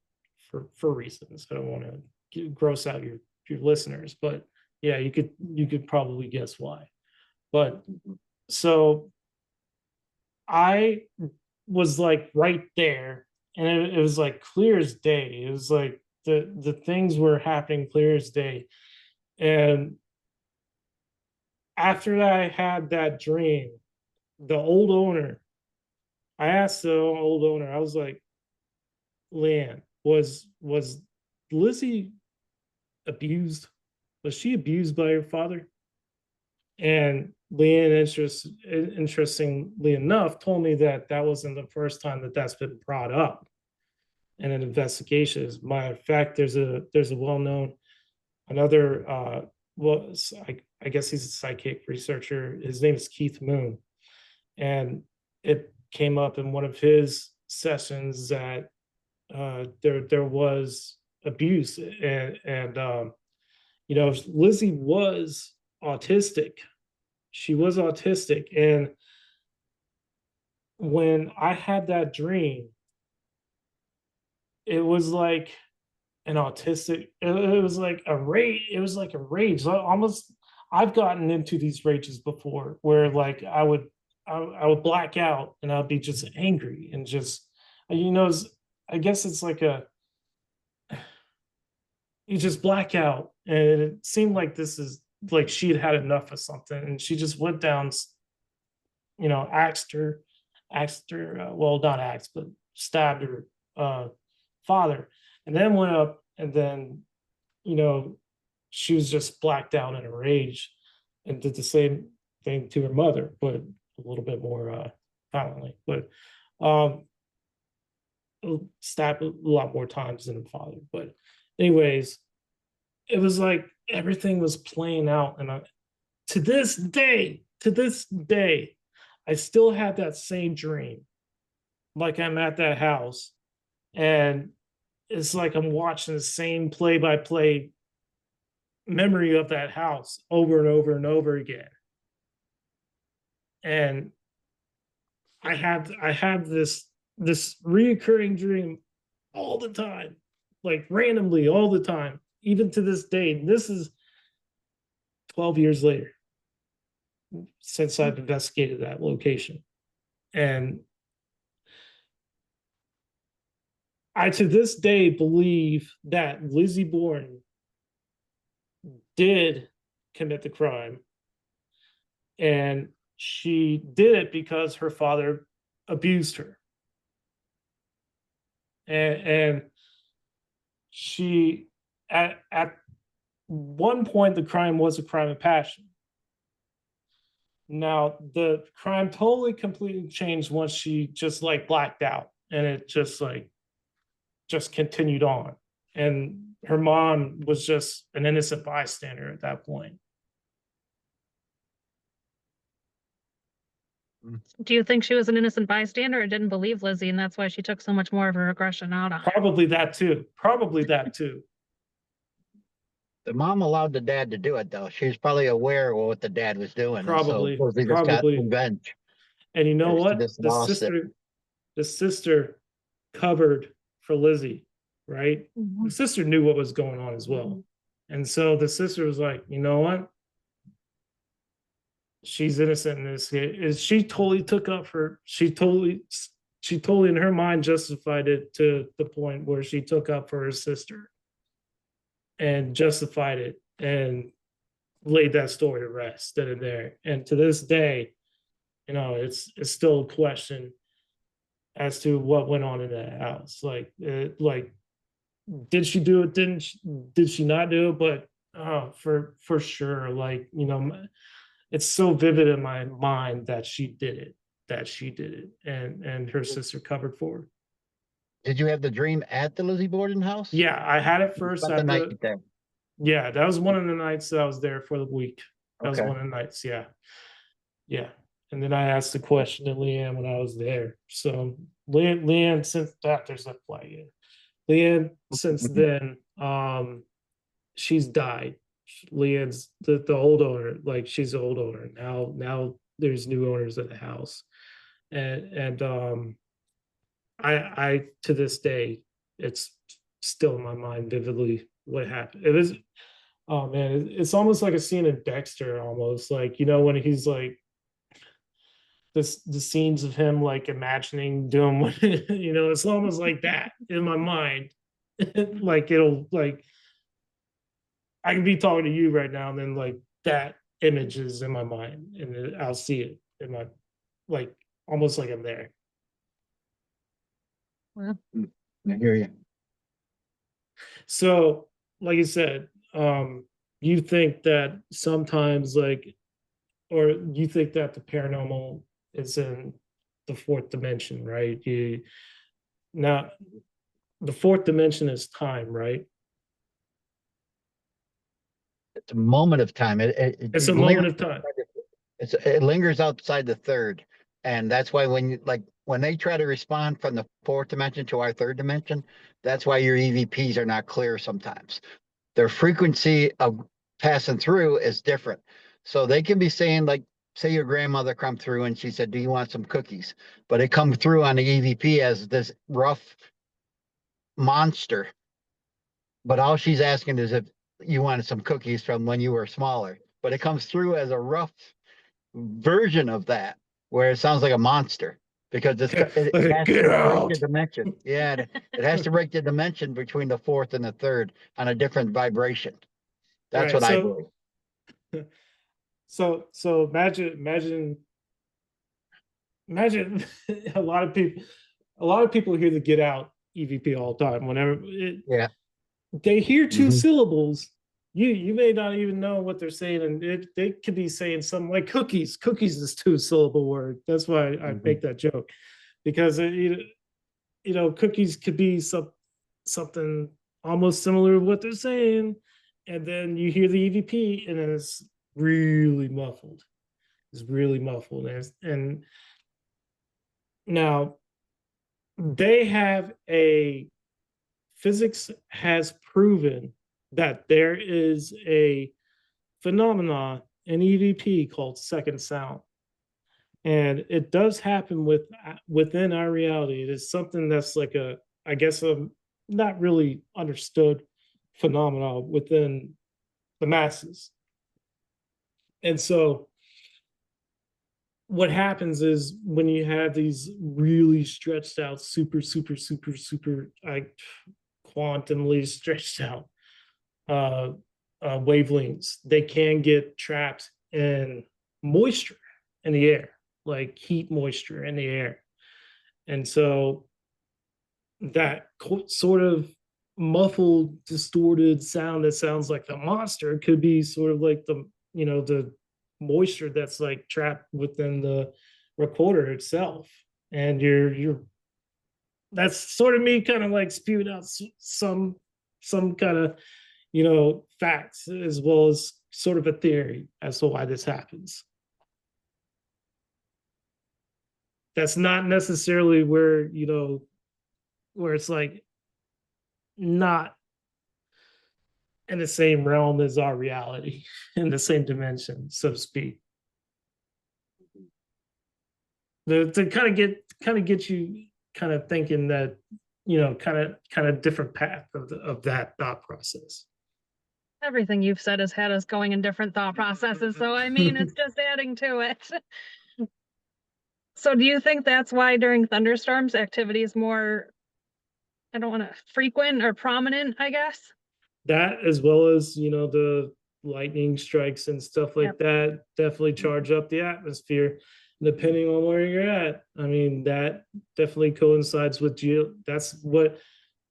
C: for reasons. I don't want to gross out your listeners, but yeah, you could probably guess why. But so I was like right there, and it was like clear as day. It was like the things were happening clear as day. And after I had that dream, the old owner, I asked the old owner, I was like, Leanne, was Lizzie abused? Was she abused by her father? And Leanne, interestingly enough, told me that that wasn't the first time that that's been brought up in an investigation. As a matter of fact, there's a well-known another well, I guess he's a psychic researcher. His name is Keith Moon, and it came up in one of his sessions that there was abuse, and you know, Lizzie was autistic. She was autistic, and when I had that dream, it was like an autistic. It was like a rage. It was like a rage. Almost, I've gotten into these rages before, where like I would black out and I'd be just angry and just, you know, I guess it's like a, you just black out, and it seemed like this is like she had had enough of something, and she just went down, you know, axed her, well, not axed, but stabbed her father, and then went up, and then, you know, she was just blacked out in a rage and did the same thing to her mother, but a little bit more violently. But um, stabbed a lot more times than her father. But anyways, it was like everything was playing out, and to this day, I still have that same dream. Like I'm at that house, and it's like I'm watching the same play by play memory of that house over and over and over again. And I have this reoccurring dream all the time, like randomly all the time, even to this day. And 12 years later since I've investigated that location. And I, to this day, believe that Lizzie Borden did commit the crime. And she did it because her father abused her. And she, at one point, the crime was a crime of passion. Now, the crime totally completely changed once she just like blacked out, and it just continued on. And her mom was just an innocent bystander at that point.
A: Do you think she was an innocent bystander or didn't believe Lizzie, and that's why she took so much more of her aggression out on her?
C: Probably that too. Probably that too.
B: The mom allowed the dad to do it, though. She was probably aware of what the dad was doing.
C: Probably,
B: and so they just got
C: probably.
B: revenge.
C: And you know
B: She
C: what?
B: just
C: The
B: lost it.
C: sister covered for Lizzie, right?
A: Mhm.
C: The sister knew what was going on as well. And so the sister was like, you know what? She's innocent in this. Is she totally took up for, she totally in her mind justified it to the point where she took up for her sister and justified it and laid that story to rest then and there. And to this day, you know, it's still a question as to what went on in that house. Like did she do it? Did she not do it? But for sure, like, you know, it's so vivid in my mind that she did it, and her sister covered for her.
B: Did you have the dream at the Lizzie Borden house?
C: Yeah, I had it
B: You
C: first
B: spent the
C: at
B: night
C: the,
B: there.
C: yeah, that was one of the nights that I was there for the week. That was
B: Okay.
C: one of the nights, yeah. Yeah. And then I asked the question to Leanne when I was there. So Leanne, since that, there's a flag in. Leanne, since then, she's died. Leanne's the old owner, like she's the old owner. Now there's new owners of the house. And I to this day, it's still in my mind vividly what happened. It was, oh man, it's almost like a scene in Dexter, almost like, you know, when he's like the scenes of him like imagining doing you know, it's almost like that in my mind. Like it'll like I can be talking to you right now and then like that image is in my mind and I'll see it in my, like, almost like I'm there.
A: Well,
B: I hear you.
C: So, like I said, you think that sometimes like, or you think that the paranormal is in the fourth dimension, right? Now the fourth dimension is time, right?
B: It's a moment of time.
C: It's a moment of time.
B: It lingers outside the third, and that's why when they try to respond from the fourth dimension to our third dimension, that's why your EVPs are not clear sometimes. Their frequency of passing through is different, so they can be saying, like, say your grandmother come through and she said, "Do you want some cookies?" But it comes through on the EVP as this rough monster. But all she's asking is if you wanted some cookies from when you were smaller. But it comes through as a rough version of that, where it sounds like a monster because it has
C: Get
B: to break
C: out.
B: the dimension. Yeah, it has to break the dimension between the fourth and the third on a different vibration. That's
C: Right,
B: what I
C: so
B: believe.
C: so imagine a lot of people hear the get out EVP all the time. Whenever
B: Yeah.
C: they hear 2
B: Mhm.
C: syllables, you may not even know what they're saying, and they could be saying something like cookies. Cookies is 2-syllable word. That's why I make that joke, because you know, cookies could be something almost similar to what they're saying, and then you hear the EVP, and then it's really muffled. It's really muffled, and now they have a physics has proven that there is a phenomenon in EVP called second sound. And it does happen within our reality. It is something that's like I guess a not really understood phenomenon within the masses. And so what happens is when you have these really stretched out, super, super, super, super, like quantumly stretched out uh, wavelengths, they can get trapped in moisture in the air, like heat moisture in the air. And so that sort of muffled, distorted sound that sounds like a monster could be sort of like the, the moisture that's like trapped within the recorder itself. And you're that's sort of me kind of like spewing out some kind of, facts, as well as sort of a theory as to why this happens. That's not necessarily where, where it's like not in the same realm as our reality, in the same dimension, so to speak. To kind of get you kind of thinking that, kind of different path of that thought process.
A: Everything you've said has had us going in different thought processes. So, I mean, it's just adding to it. So do you think that's why during thunderstorms activity is more, I don't want to, frequent or prominent, I guess?
C: That, as well as, the lightning strikes and stuff like
A: Yep.
C: that, definitely charge up the atmosphere depending on where you're at. I mean, that definitely coincides with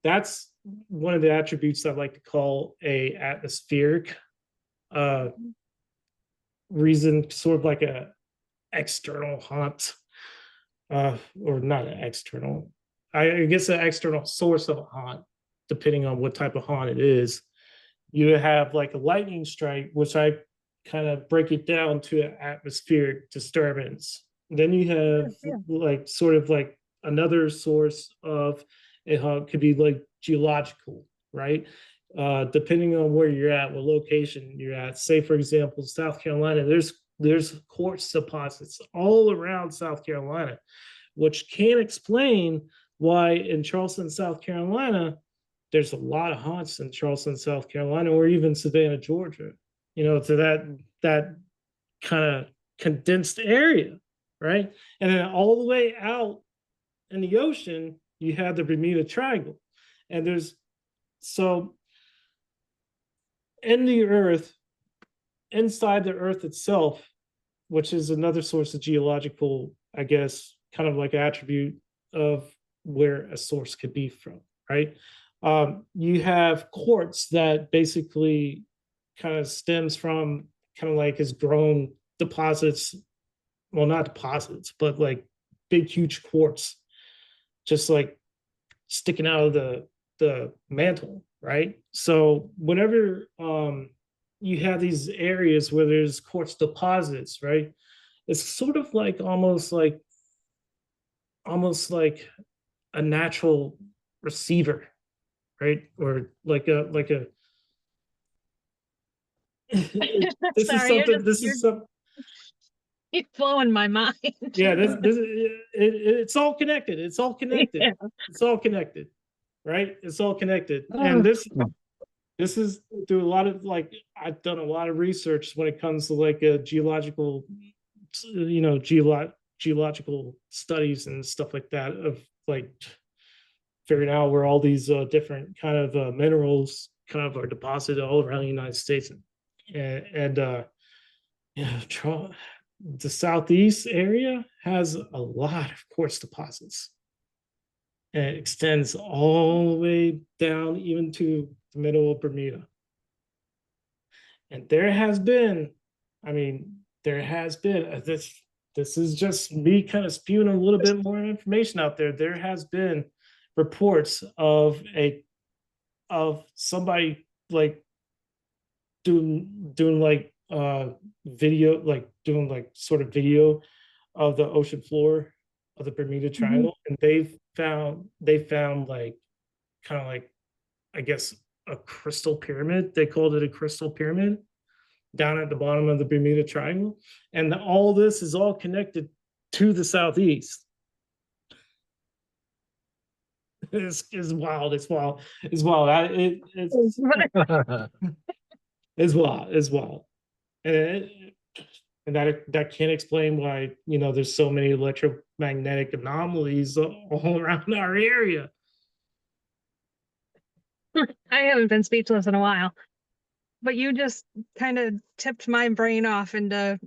C: that's one of the attributes I like to call a atmospheric reason, sort of like a external haunt, or not an external, I guess an external source of a haunt, depending on what type of haunt it is. You have like a lightning strike, which I kind of break it down to an atmospheric disturbance. Then you have like sort of like another source of a haunt, could be like geological, right? Depending on where you're at, what location you're at. Say, for example, South Carolina, there's quartz deposits all around South Carolina, which can explain why in Charleston, South Carolina, there's a lot of haunts in Charleston, South Carolina, or even Savannah, Georgia, to that kind of condensed area, right? And then all the way out in the ocean, you have the Bermuda Triangle. And so in the earth, inside the earth itself, which is another source of geological, I guess, kind of like attribute of where a source could be from, right? You have quartz that basically kind of stems from kind of like has grown deposits, well, not deposits, but like big, huge quartz, just like sticking out of the mantle, right? So whenever you have these areas where there's quartz deposits, right? It's sort of like almost like a natural receiver, right? Or like a this is
A: Sorry,
C: something. This is some.
A: you're blowing my mind.
C: Yeah, it's all connected. It's all connected.
A: Yeah.
C: It's all connected, right? It's all connected. And this is through a lot of like I've done a lot of research when it comes to like a geological, geological studies and stuff like that, of like figuring out where all these different kind of minerals kind of are deposited all around the United States. And the southeast area has a lot of quartz deposits, and it extends all the way down even to the middle of Bermuda. And there has been this is just me kind of spewing a little bit more information out there. There has been reports of somebody like doing like video, like doing like sort of video of the ocean floor of the Bermuda Triangle, and they found like kind of like, I guess, a crystal pyramid. They called it a crystal pyramid down at the bottom of the Bermuda Triangle, and all this is all connected to the southeast. It's wild. It's wild. It's wild. It's wild. It's wild. And And that can't explain why, there's so many electromagnetic anomalies all around our area.
A: I haven't been speechless in a while, but you just kind of tipped my brain off into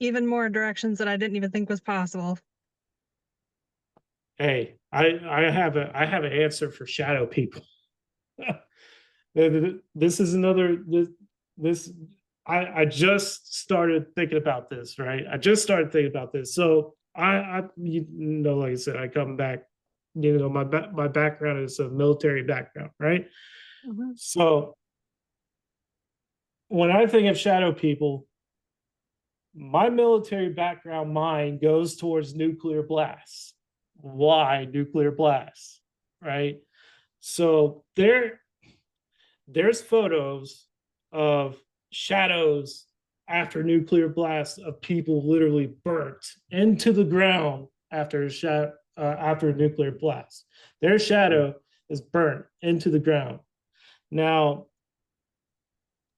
A: even more directions that I didn't even think was possible.
C: Hey, I have an answer for shadow people. This is another this I just started thinking about this, right? I just started thinking about this. So like I said, I come back, my background is a military background, right?
A: Mhm.
C: So when I think of shadow people, my military background mind goes towards nuclear blasts. Why nuclear blasts? Right? So there's photos of shadows after nuclear blasts of people literally burnt into the ground after after a nuclear blast. Their shadow is burnt into the ground. Now,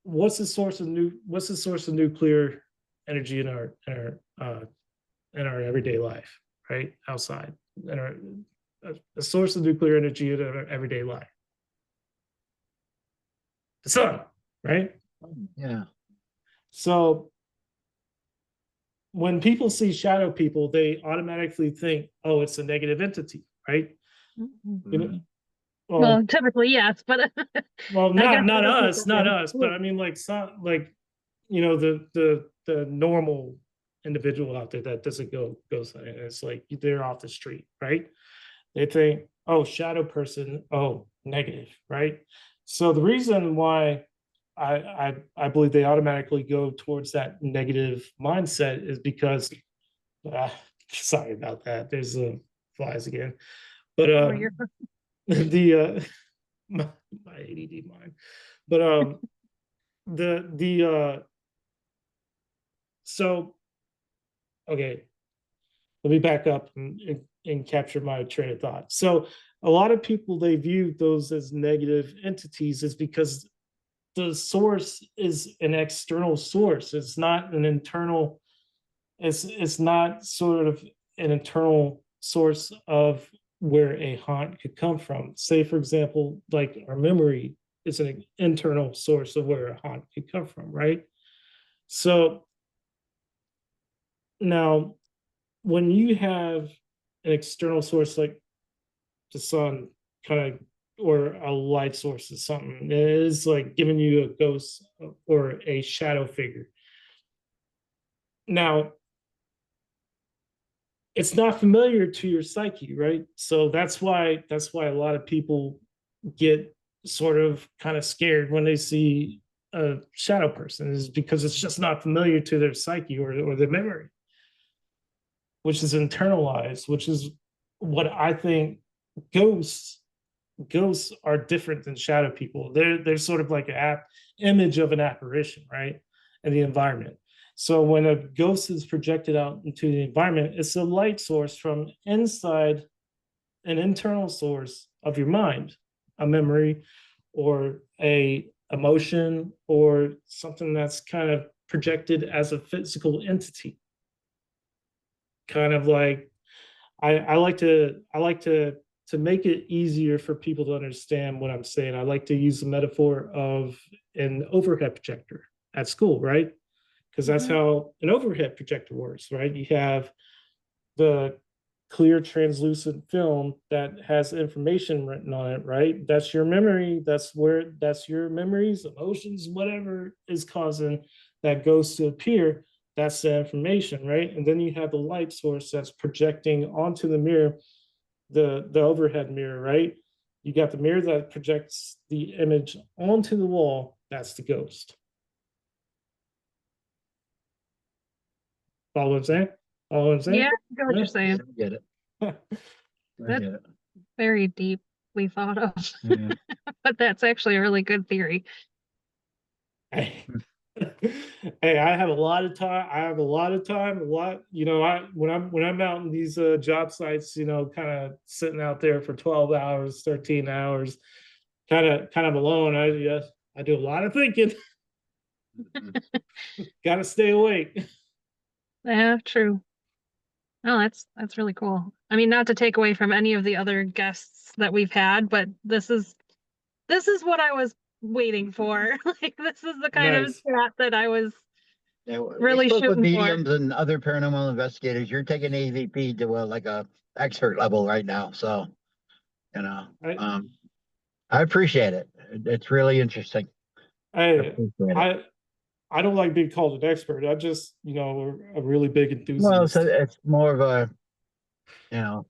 C: what's the source of nuclear energy in our everyday life, right? Outside, in our a source of nuclear energy in our everyday life. The sun, right?
B: Yeah.
C: So when people see shadow people, they automatically think, oh, it's a negative entity, right?
A: Mhm.
C: Well,
A: Well, typically, yes, but
C: well,
A: I guess
C: not
A: other
C: us,
A: people
C: not
A: do.
C: us, but I mean, like some, like the normal individual out there that doesn't go something. It's like they're off the street, right? They think, oh, shadow person, oh, negative, right? So the reason why I believe they automatically go towards that negative mindset is because sorry about that. There's flies again. But
A: Oh, you're
C: the my ADD mind. But the so okay, let me back up and capture my train of thought. So a lot of people, they view those as negative entities is because the source is an external source. It's not an internal, it's not sort of an internal source of where a haunt could come from. Say, for example, like our memory is an internal source of where a haunt could come from, right? So now when you have an external source like the sun, kind of, or a light source or something, it is like giving you a ghost or a shadow figure. Now, it's not familiar to your psyche, right? So that's why a lot of people get sort of kind of scared when they see a shadow person, is because it's just not familiar to their psyche or their memory, which is internalized, which is what I think ghosts are different than shadow people. They're sort of like an image of an apparition, right? In the environment. So when a ghost is projected out into the environment, it's a light source from inside an internal source of your mind, a memory or a emotion or something that's kind of projected as a physical entity. Kind of like I like to make it easier for people to understand what I'm saying. I like to use the metaphor of an overhead projector at school, right? Because that's
A: Mhm.
C: how an overhead projector works, right? You have the clear translucent film that has information written on it, right? That's your memory. That's your memories, emotions, whatever is causing that ghost to appear. That's the information, right? And then you have the light source that's projecting onto the mirror, the overhead mirror, right? You got the mirror that projects the image onto the wall. That's the ghost. Follow what I'm saying? Follow what I'm saying?
A: Yeah, I get what you're saying.
B: I get it. I
A: That's
B: get it.
A: very deeply thought of,
B: Yeah.
A: but that's actually a really good theory.
C: Hey, hey, I have a lot of time. I have a lot of time. A lot, I when I'm out in these job sites, kind of sitting out there for 12 hours, 13 hours, kind of alone. I do a lot of thinking. Gotta stay awake.
A: Yeah, true. Oh, that's really cool. I mean, not to take away from any of the other guests that we've had, but this is what I was waiting for. Like this is the kind of
C: Nice.
A: chat that I was
B: Yeah, we
A: really
B: spoke with
A: shooting for.
B: mediums and other paranormal investigators. You're taking AVP to like a expert level right now. So, you know,
C: I,
B: I appreciate it. It's really interesting. I
C: I,
B: appreciate it.
C: I, I don't like being called an expert. I'm just, a really big
B: Well, so
C: enthusiast.
B: it's more of a, you know,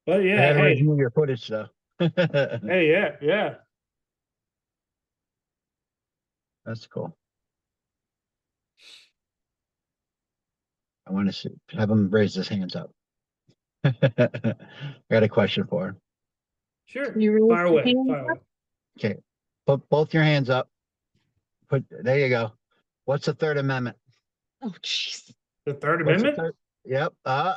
C: But
B: I
C: yeah,
B: had to
C: hey,
B: review your footage though.
C: hey, yeah, yeah.
B: That's cool. I want to see, have him raise his hands up. I got a question for him.
C: Sure.
A: You raise
C: Fire
A: your
C: away.
A: hand
C: Fire
A: up?
C: away.
B: Okay, put both your hands up. There you go. What's the Third Amendment?
A: Oh, jeez.
C: The Third
B: What's the
C: Amendment?
B: third? Yep.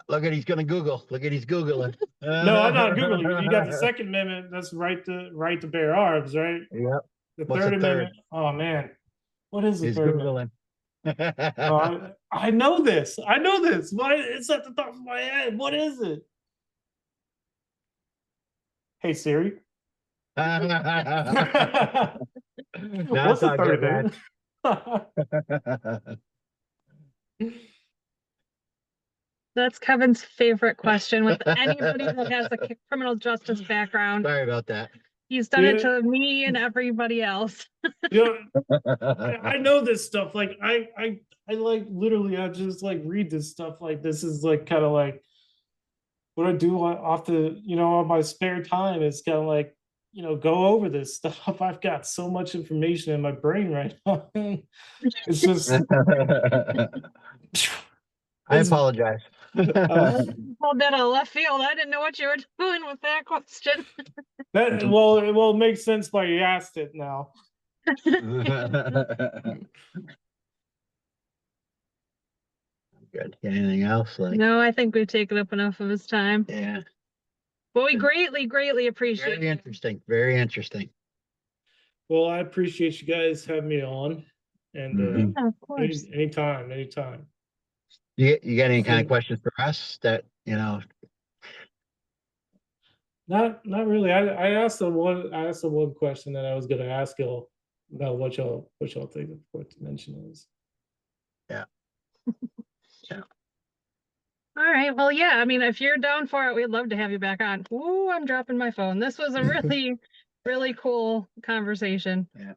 B: Look at he's gonna Google. Look at he's Googling.
C: No, I'm not Googling. You got the Second Amendment. That's right to bear arms, right?
B: Yep.
C: The
B: What's
C: Third
B: the third?
C: Amendment. Oh man, what is the
B: He's
C: Third Amendment?
B: Googling.
C: Oh, I know this. I know this. Why it's at the top of my head. What is it? Hey Siri. What's
B: That's
C: the
B: all
C: Third
B: good, man.
C: Amendment?
A: That's Kevin's favorite question with anybody that has a criminal justice background.
B: Sorry about that.
A: He's done it
C: Yeah.
A: to me and everybody else.
C: I know this stuff. Like I like literally I just like read this stuff. Like this is like kind of like what I do off the on my spare time is kind of like go over this stuff. I've got so much information in my brain right now. It's just
B: I
C: it's,
B: apologize.
A: Hold that on left field. I didn't know what you were doing with that question.
C: well, it makes sense why you asked it now.
B: Good. Anything else? Like,
A: No, I think we've taken up enough of his time.
B: yeah.
A: But we greatly appreciate
B: Very
A: it.
B: interesting. Very interesting.
C: Well, I appreciate you guys having me on, and
A: Yeah, of course.
C: anytime.
B: You got any kind of questions for us that,
C: Not really. I asked them one question that I was going to ask y'all about what y'all think the fourth dimension is.
B: yeah. Yeah.
A: All right. Well, yeah. I mean, if you're down for it, we'd love to have you back on. Ooh, I'm dropping my phone. This was a really cool conversation.
B: Yeah.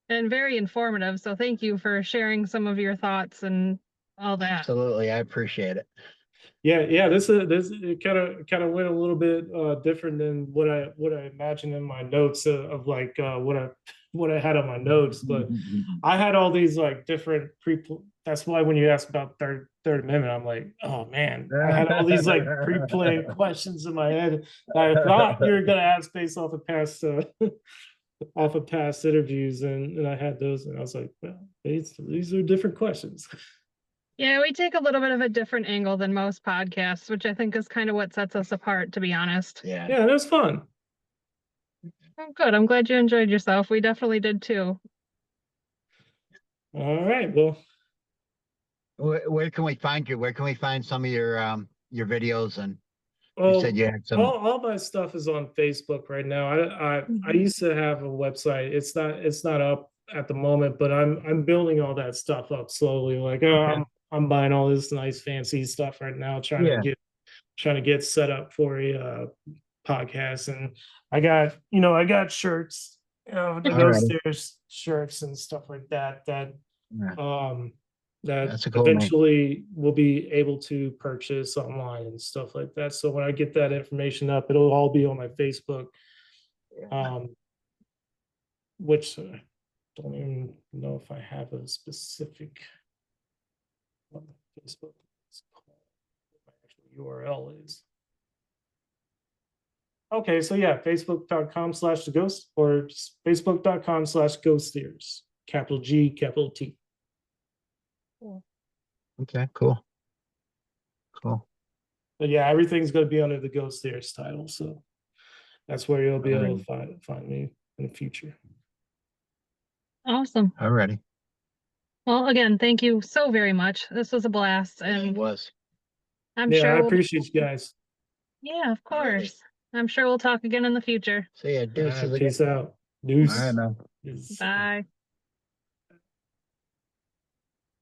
A: And very informative. So thank you for sharing some of your thoughts and all that.
B: Absolutely. I appreciate it.
C: Yeah. This it kind of went a little bit different than what I imagined in my notes of like what I had on my notes, but I had all these like different that's why when you asked about third amendment, I'm like, oh man, I had all these like pre-planned questions in my head that I thought you were gonna ask based off of past interviews, and I had those, and I was like, well, these are different questions.
A: Yeah, we take a little bit of a different angle than most podcasts, which I think is kind of what sets us apart, to be honest.
B: Yeah.
C: Yeah, it was fun.
A: Oh, good. I'm glad you enjoyed yourself. We definitely did too.
C: All right. Well,
B: Where can we find you? Where can we find some of your videos? And you said
C: well,
B: you had some.
C: all my stuff is on Facebook right now. I used to have a website. It's not up at the moment, but I'm building all that stuff up slowly. Like I'm buying all this nice fancy stuff right now, trying to get set up for a podcast. And I got shirts, the Ghost Stairs shirts and stuff like that that
B: That's a cool
C: eventually will be able to purchase online and stuff like that. So when I get that information up, it'll all be on my Facebook, which I don't even know if I have a specific what the Facebook is called, what my actual URL is. Okay, so yeah, facebook.com/the ghost or facebook.com/ghost theories, capital G, capital T.
B: Okay, cool.
C: But yeah, everything's going to be under the Ghost Theorist title, so that's where you'll be able to find me in the future.
A: Awesome.
B: Alrighty.
A: Well, again, thank you so very much. This was a blast,
B: It
A: and
B: was.
A: I'm
C: Yeah, I
A: sure we'll,
C: appreciate you guys.
A: yeah, of
B: Alrighty.
A: course. I'm sure we'll talk again in the future.
B: See ya. Deuces again.
C: Peace out.
B: All right,
C: Deuce.
B: man.
C: Deuce.
A: Bye.